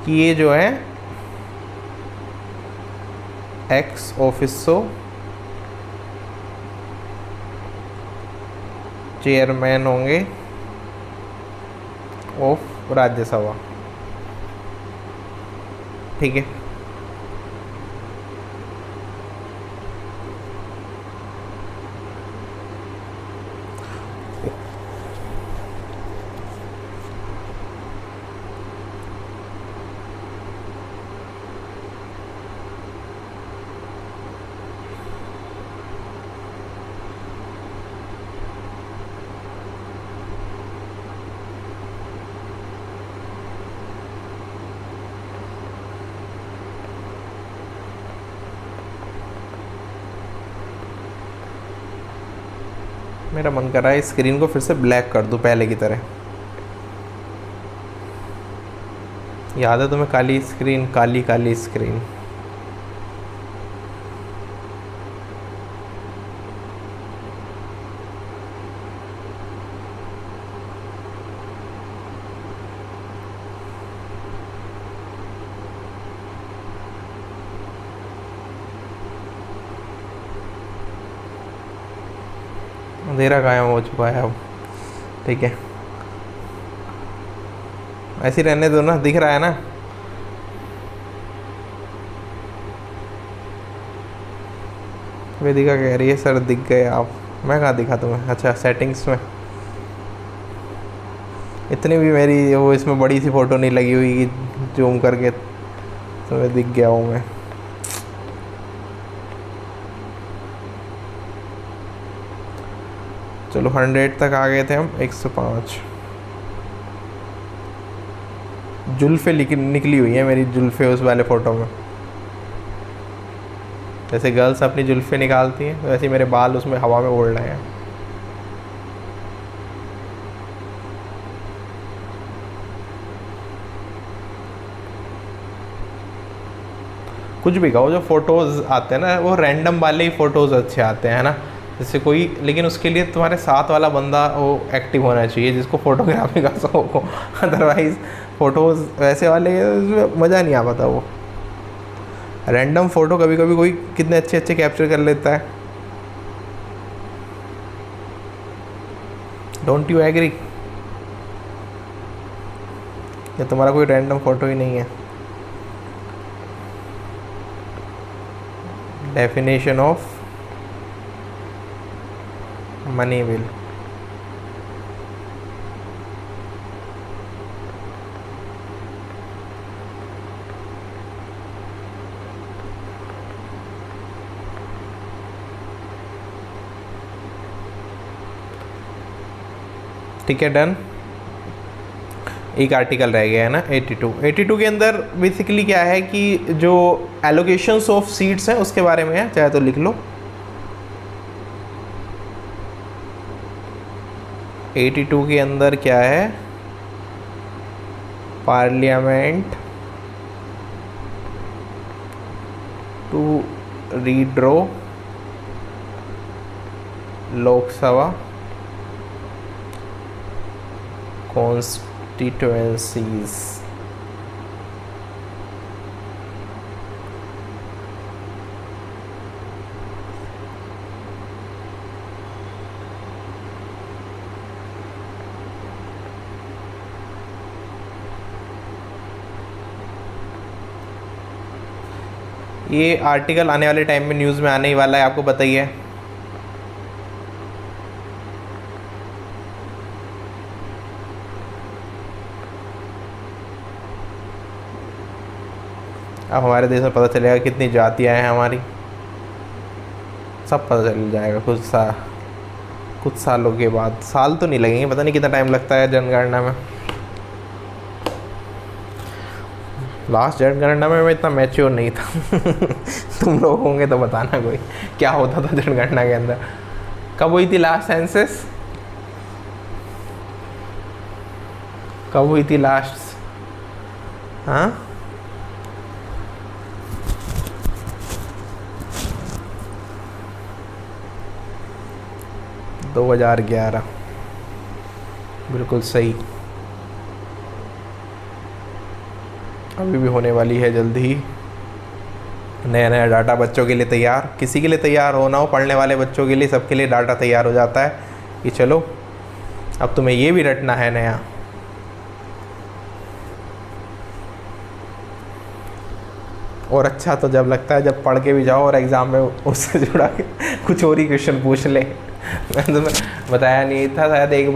Speaker 1: कि ये जो है एक्स ऑफिसो चेयरमैन होंगे ऑफ राज्यसभा। ठीक है, मेरा मन कर रहा है स्क्रीन को फिर से ब्लैक कर दूं पहले की तरह। याद है तुम्हें काली स्क्रीन, काली काली स्क्रीन। अंधेरा कायम हो चुका है अब। ठीक है, ऐसे ही रहने दो ना, दिख रहा है ना। वेदिका कह रही है सर दिख गए आप। मैं कहाँ दिखा तुम्हें? अच्छा सेटिंग्स में। इतनी भी मेरी वो इसमें बड़ी सी फ़ोटो नहीं लगी हुई कि जूम करके तुम्हें दिख गया हूँ मैं। चलो 100 तक आ गए थे हम। 105 जुल्फ़े निकली हुई है मेरी, जुल्फ़े उस वाले फ़ोटो में। जैसे गर्ल्स अपनी जुल्फ़े निकालती हैं वैसे मेरे बाल उसमें हवा में उड़ रहे हैं। कुछ भी कहो, जो फ़ोटोज़ आते हैं ना वो रैंडम वाले ही फ़ोटोज़ अच्छे आते हैं ना। जैसे कोई, लेकिन उसके लिए तुम्हारे साथ वाला बंदा वो एक्टिव होना चाहिए जिसको फ़ोटोग्राफी का शौक हो। अदरवाइज़ फ़ोटोज़ वैसे वाले उसमें मज़ा नहीं आ पाता। वो रैंडम फ़ोटो कभी कभी कोई कितने अच्छे अच्छे कैप्चर कर लेता है। Don't you agree? या तुम्हारा कोई रैंडम फ़ोटो ही नहीं है? Definition of money bill. ठीक है, डन। एक आर्टिकल रह गया है ना, 82 के अंदर बेसिकली क्या है कि जो एलोकेशंस ऑफ सीट्स हैं उसके बारे में है, चाहे तो लिख लो। 82 के अंदर क्या है? Parliament to redraw Lok Sabha constituencies। ये आर्टिकल आने वाले टाइम में न्यूज़ में आने ही वाला है, आपको पता ही है। अब हमारे देश में पता चलेगा कितनी जातियाँ हैं हमारी, सब पता चल जाएगा कुछ सालों के बाद। साल तो नहीं लगेंगे, पता नहीं कितना टाइम लगता है जनगणना में। लास्ट जनगणना में मैं इतना मैच्योर नहीं था। तुम लोग होंगे तो बताना कोई क्या होता था जनगणना के अंदर। कब हुई थी लास्ट सेंसस? कब हुई थी लास्ट? हाँ, 2011। बिल्कुल सही। अभी भी होने वाली है जल्दी ही। नया नया डाटा बच्चों के लिए तैयार, किसी के लिए तैयार हो ना हो, पढ़ने वाले बच्चों के लिए, सबके लिए डाटा तैयार हो जाता है कि चलो अब तुम्हें ये भी रटना है नया। और अच्छा तो जब लगता है जब पढ़ के भी जाओ और एग्ज़ाम में उससे जुड़ा के कुछ और ही क्वेश्चन पूछ ले। मैंने तुम्हें बताया नहीं था शायद, एक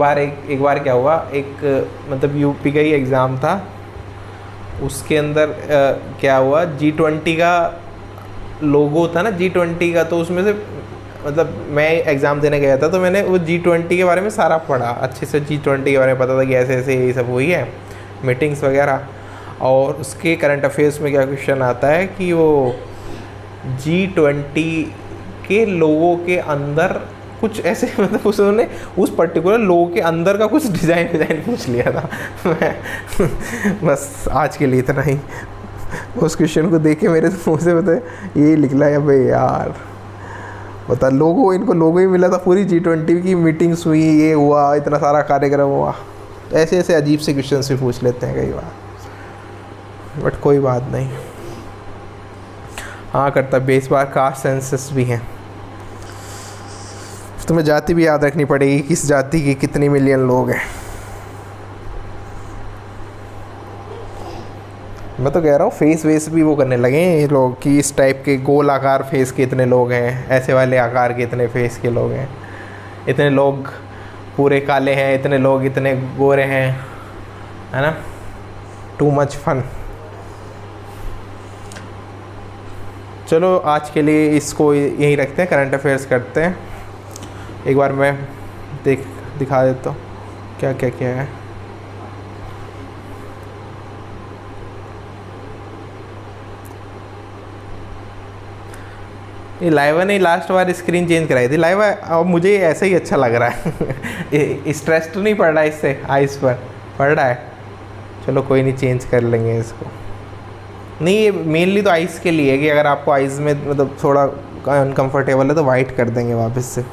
Speaker 1: बार क्या हुआ, एक मतलब यूपी का ही एग्ज़ाम था, उसके अंदर क्या हुआ, G20 का लोगो था ना, G20 का, तो उसमें से मतलब मैं एग्ज़ाम देने गया था तो मैंने वो G20 के बारे में सारा पढ़ा अच्छे से। G20 के बारे में पता था कि ऐसे ऐसे ये सब हुई है मीटिंग्स वगैरह। और उसके करंट अफेयर्स में क्या क्वेश्चन आता है कि वो G20 के लोगों के अंदर कुछ ऐसे मतलब उसने उस पर्टिकुलर लोगो के अंदर का कुछ डिज़ाइन पूछ लिया था। मैं बस आज के लिए इतना ही। उस क्वेश्चन को देख के मेरे मुँह से बता ये निकला है भाई यार, बता लोगो, इनको लोगो ही मिला था। पूरी G20 की मीटिंग्स हुई, ये हुआ, इतना सारा कार्यक्रम हुआ। तो ऐसे ऐसे अजीब से क्वेश्चन भी पूछ लेते हैं कई बार, बट कोई बात नहीं। हाँ करता, 20 बार कास्ट सेंसस भी हैं। तुम्हें जाति भी याद रखनी पड़ेगी, किस जाति की कितनी मिलियन लोग हैं। मैं तो कह रहा हूँ फेस वेस भी वो करने लगे हैं ये लोग कि इस टाइप के गोल आकार फेस के इतने लोग हैं, ऐसे वाले आकार के इतने फेस के लोग हैं, इतने लोग पूरे काले हैं, इतने लोग इतने गोरे हैं, है ना। Too much fun. चलो आज के लिए इसको यहीं रखते हैं, करंट अफेयर्स करते हैं। एक बार मैं दिखा देता हूँ क्या क्या क्या है। ये लाइवा ने लास्ट बार स्क्रीन चेंज कराई थी। लाइवा अब मुझे ऐसा ही अच्छा लग रहा है स्ट्रेस तो नहीं पड़ रहा है इससे, आइस पर पड़ रहा है। चलो कोई नहीं, चेंज कर लेंगे इसको। नहीं, ये मेनली तो आइस के लिए है कि अगर आपको आइस में मतलब थोड़ा अनकंफर्टेबल है तो वाइट कर देंगे वापस से।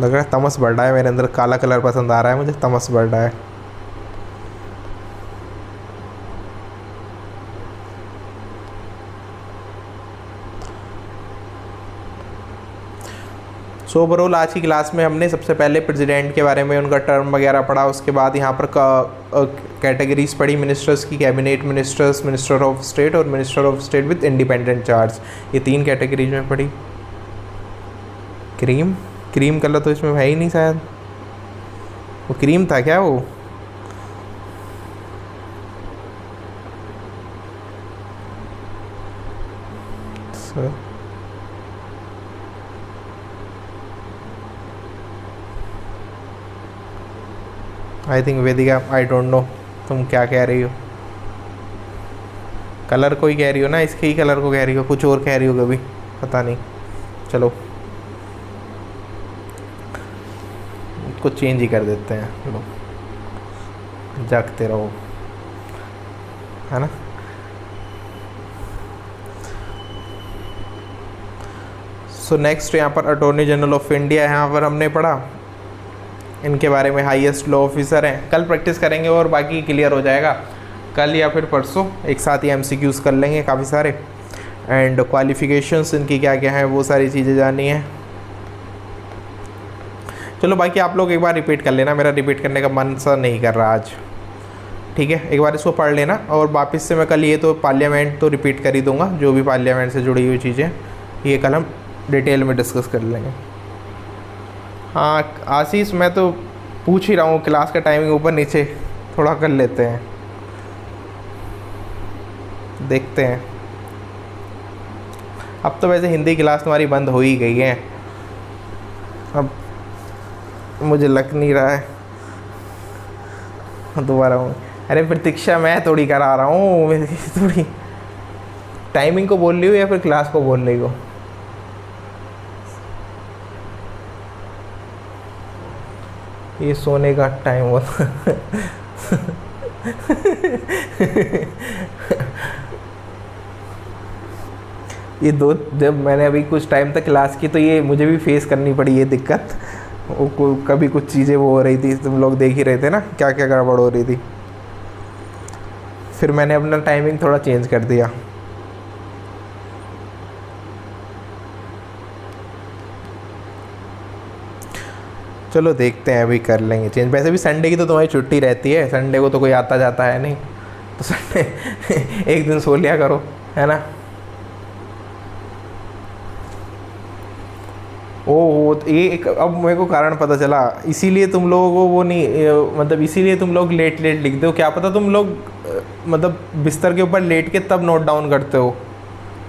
Speaker 1: लग रहा है तमस बढ़ रहा है मेरे अंदर, काला कलर पसंद आ रहा है मुझे, तमस बढ़ रहा है। सो ओवरऑल आज की क्लास में हमने सबसे पहले प्रेसिडेंट के बारे में, उनका टर्म वगैरह पढ़ा। उसके बाद यहाँ पर कैटेगरीज पढ़ी मिनिस्टर्स की, cabinet ministers, minister of state और minister of state with independent charge, ये 3 कैटेगरीज में पढ़ी। क्रीम कलर तो इसमें है ही नहीं शायद, वो क्रीम था क्या वो? I think Vedika, I don't know तुम क्या कह रही हो। कलर को ही कह रही हो ना, इसके ही कलर को कह रही हो, कुछ और कह रही हो कभी, पता नहीं। चलो इसको चेंज ही कर देते हैं, लो जागते रहो, है ना। सो नेक्स्ट यहाँ पर अटॉर्नी जनरल ऑफ इंडिया, यहाँ पर हमने पढ़ा इनके बारे में, हाईएस्ट लॉ ऑफिसर हैं। कल प्रैक्टिस करेंगे और बाकी क्लियर हो जाएगा। कल या फिर परसों एक साथ ही एमसीक्यूज़ कर लेंगे काफ़ी सारे। एंड क्वालिफिकेशंस इनकी क्या क्या हैं वो सारी चीज़ें जाननी है। चलो बाकी आप लोग एक बार रिपीट कर लेना, मेरा रिपीट करने का मन सा नहीं कर रहा आज, ठीक है। एक बार इसको पढ़ लेना और वापस से मैं कल ये तो पार्लियामेंट तो रिपीट कर ही दूँगा, जो भी पार्लियामेंट से जुड़ी हुई चीज़ें ये कल हम डिटेल में डिस्कस कर लेंगे। हाँ आशीष, मैं तो पूछ ही रहा हूँ, क्लास का टाइमिंग ऊपर नीचे थोड़ा कर लेते हैं, देखते हैं। अब तो वैसे हिंदी क्लास तुम्हारी बंद हो ही गई है, अब मुझे लग नहीं रहा है दोबारा हूँ। अरे प्रतीक्षा मैं थोड़ी करा रहा हूँ, थोड़ी टाइमिंग को बोल रही हो या फिर क्लास को बोल रही हो? ये सोने का टाइम होता ये दो, जब मैंने अभी कुछ टाइम तक क्लास की तो ये मुझे भी फेस करनी पड़ी ये दिक्कत। कभी कुछ चीज़ें वो हो रही थी, तुम लोग देख ही रहे थे ना क्या क्या गड़बड़ हो रही थी। फिर मैंने अपना टाइमिंग थोड़ा चेंज कर दिया। चलो देखते हैं, अभी कर लेंगे चेंज। वैसे भी संडे की तो तुम्हारी छुट्टी रहती है, संडे को तो कोई आता जाता है नहीं, तो संडे एक दिन सो लिया करो, है ना। ओ तो ये एक अब मेरे को कारण पता चला, इसीलिए तुम लोगों को वो नहीं, मतलब इसीलिए तुम लोग लेट लिखते हो। क्या पता तुम लोग मतलब बिस्तर के ऊपर लेट के तब नोट डाउन करते हो।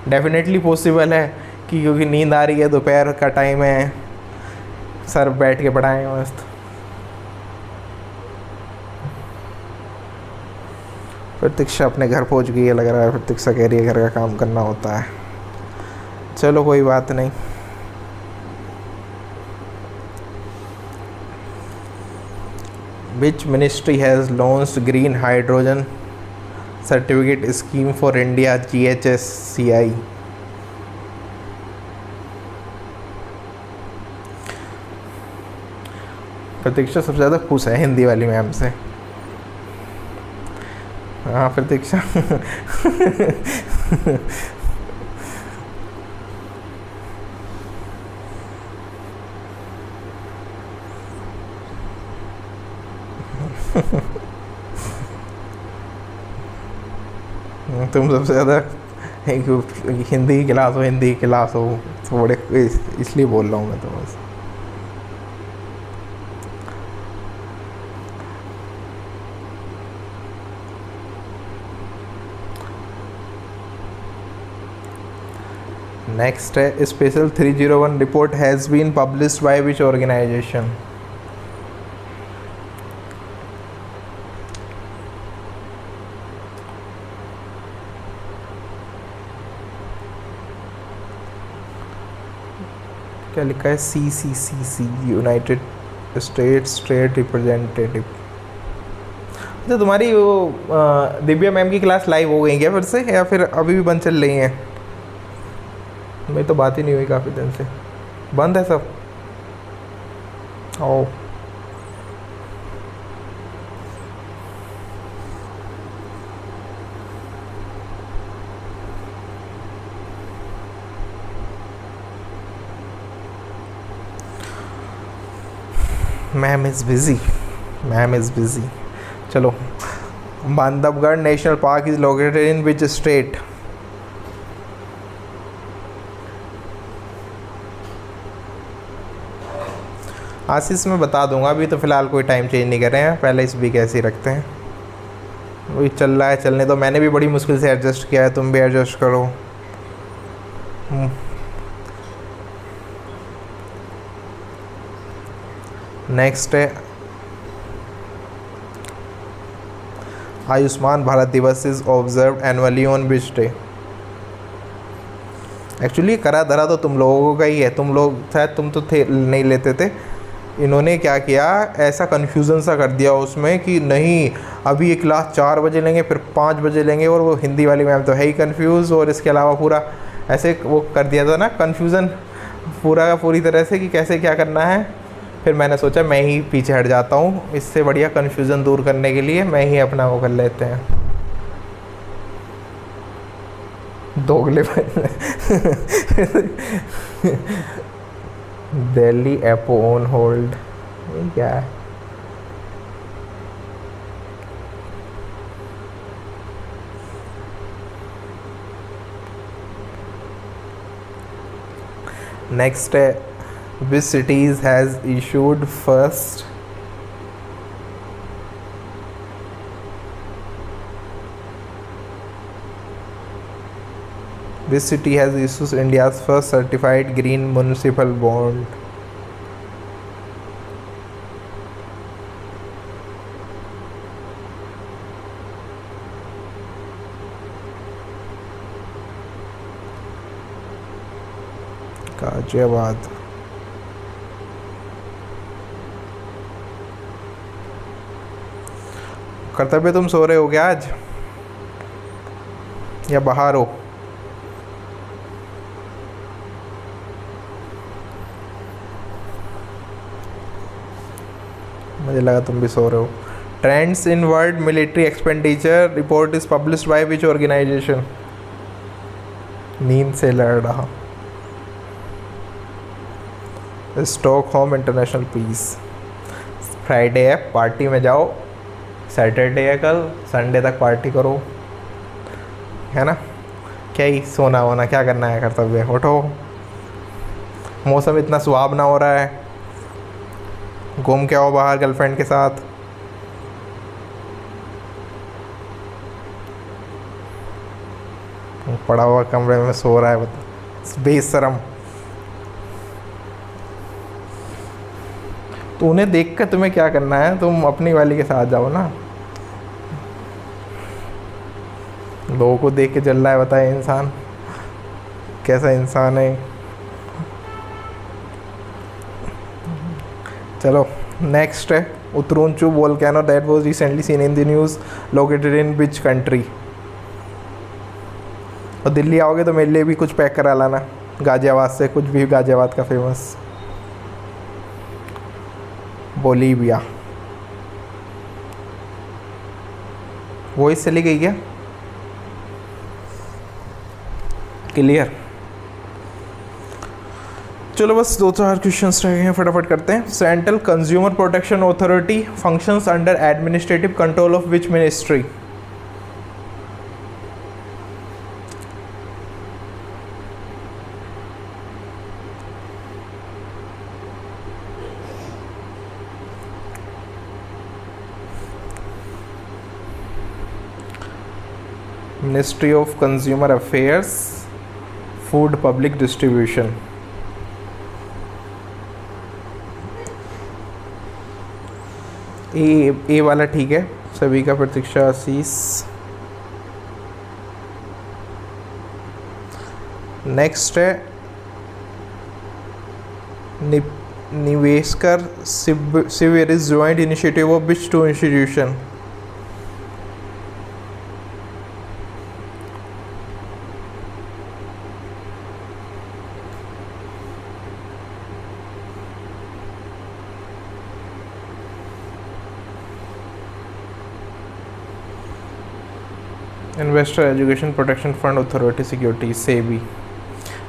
Speaker 1: डेफिनेटली पॉसिबल है कि क्योंकि नींद आ रही है, दोपहर का टाइम है, सर बैठ के पढ़ाएं मस्त। प्रतीक्षा अपने घर पहुंच गई है लग रहा है, प्रतीक्षा कह रही है घर का काम करना होता है। चलो कोई बात नहीं। Which ministry has launched green hydrogen certificate scheme for India, GHSCI? प्रतीक्षा सबसे ज़्यादा खुश है हिंदी वाली मैम से। हाँ प्रतीक्षा तुम सबसे ज़्यादा हिंदी की क्लास हो थोड़े, इसलिए बोल रहा हूँ मैं तो बस। नेक्स्ट है, special 301 report has been published by which organisation. क्या लिखा है? CCCC, United States trade representative. अच्छा, तुम्हारी वो दिव्या मैम की क्लास लाइव हो गई क्या फिर से, या फिर अभी भी बंद चल रही हैं? मेरी तो बात ही नहीं हुई काफ़ी दिन से। बंद है सब? Oh, ma'am is busy. चलो, Bandhavgarh national park is located in which state? Ashish मैं बता दूंगा, अभी तो फ़िलहाल कोई टाइम चेंज नहीं कर रहे हैं, पहले इस वीक ऐसे ही रखते हैं। वही चल रहा है, चलने तो मैंने भी बड़ी मुश्किल से एडजस्ट किया है, तुम भी एडजस्ट करो। नेक्स्ट है, आयुष्मान भारत दिवस is observe annually on which day? Actually करा धरा तो तुम लोगों का ही है, तुम लोग शायद, तुम तो थे नहीं लेते थे। इन्होंने क्या किया, ऐसा कन्फ्यूज़न सा कर दिया उसमें कि नहीं अभी ये क्लास 4 बजे लेंगे, फिर 5 बजे लेंगे, और वो हिंदी वाली मैम तो है ही कन्फ्यूज़, और इसके अलावा पूरा ऐसे वो कर दिया था ना कन्फ्यूज़न पूरा का पूरी तरह से कि कैसे क्या करना है। फिर मैंने सोचा मैं ही पीछे हट जाता हूँ, इससे बढ़िया कन्फ्यूज़न दूर करने के लिए मैं ही अपना वो कर लेते हैं, दोगले दिल्ली एपो ऑन होल्ड, क्या है? नेक्स्ट है, which cities has issued first Which city has issued India's first certified green municipal bond? Ghaziabad. कर्तव्य तुम सो रहे हो क्या आज, या बाहर हो? मुझे लगा तुम भी सो रहे हो। Trends in world military expenditure report is published by which organisation? नींद से लड़ रहा। Stockholm International Peace. फ्राइडे है, पार्टी में जाओ, सैटरडे है कल, संडे तक पार्टी करो, है ना? क्या ही सोना वोना, क्या करना है, कर्तव्य उठो। मौसम इतना सुहावना हो रहा है, घूम के आओ बाहर गर्लफ्रेंड के साथ। पड़ा हुआ कमरे में सो रहा है, बेशरम। तो उन्हें देख कर तुम्हें क्या करना है, तुम अपनी वाली के साथ जाओ ना। लोगों को देख के जल रहा है, बताए इंसान कैसा इंसान है। चलो नेक्स्ट है, Uturuncu volcano that was recently seen in the news located in which country? और दिल्ली आओगे तो मेरे लिए भी कुछ पैक करा लाना, गाजियाबाद से कुछ भी, गाजियाबाद का फेमस। बोलीविया। वो इससे चली गई क्या? क्लियर। चलो बस 2-4 क्वेश्चंस रह गए हैं, फटाफट करते हैं। Central consumer protection authority functions under administrative control of which ministry? Ministry of consumer affairs, food public distribution. A वाला ठीक है। सभी का प्रतीक्षा आशीष। नेक्स्ट है निवेशकर सिवियर is joint initiative of which two institution. Investor education protection fund authority security, SEBI.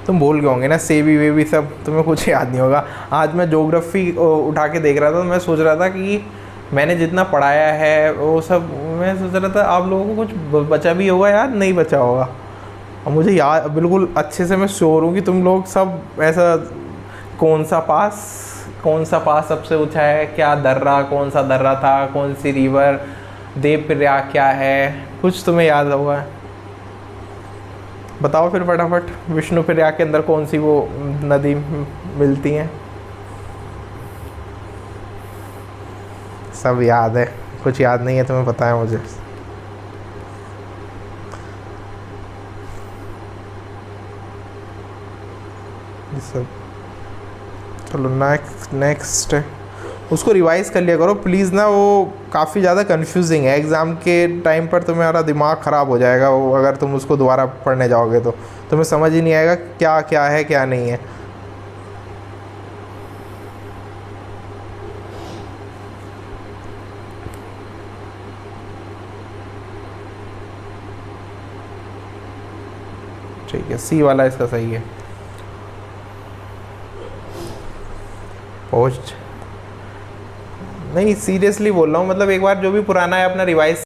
Speaker 1: तुम भूल गए होंगे ना सेबी वेबी सब, तुम्हें कुछ याद नहीं होगा। आज मैं ज्योग्राफी उठा के देख रहा था तो मैं सोच रहा था कि मैंने जितना पढ़ाया है वो सब, मैं सोच रहा था आप लोगों को कुछ बचा भी होगा यार, नहीं बचा होगा। और मुझे याद बिल्कुल अच्छे से, मैं श्योर हूँ कि तुम लोग सब ऐसा कौन सा पास सबसे ऊंचा है, क्या दर्रा, कौन सा दर्रा था, कौन सी रिवर, देव प्रयाग क्या है, कुछ तुम्हें याद होगा। बताओ फिर फटाफट, विष्णु प्रयाग के अंदर कौन सी वो नदी मिलती हैं। सब याद है, कुछ याद नहीं है तुम्हें, पता है मुझे। सब चलो नेक्स्ट उसको रिवाइज़ कर लिया करो प्लीज़ ना, वो काफ़ी ज़्यादा कंफ्यूजिंग है। एग्ज़ाम के टाइम पर तुम्हारा दिमाग ख़राब हो जाएगा वो, अगर तुम उसको दोबारा पढ़ने जाओगे तो तुम्हें समझ ही नहीं आएगा क्या क्या है क्या नहीं है। ठीक है, सी वाला इसका सही है। पोस्ट नहीं, सीरियसली बोल रहा हूँ, मतलब एक बार जो भी पुराना है अपना रिवाइज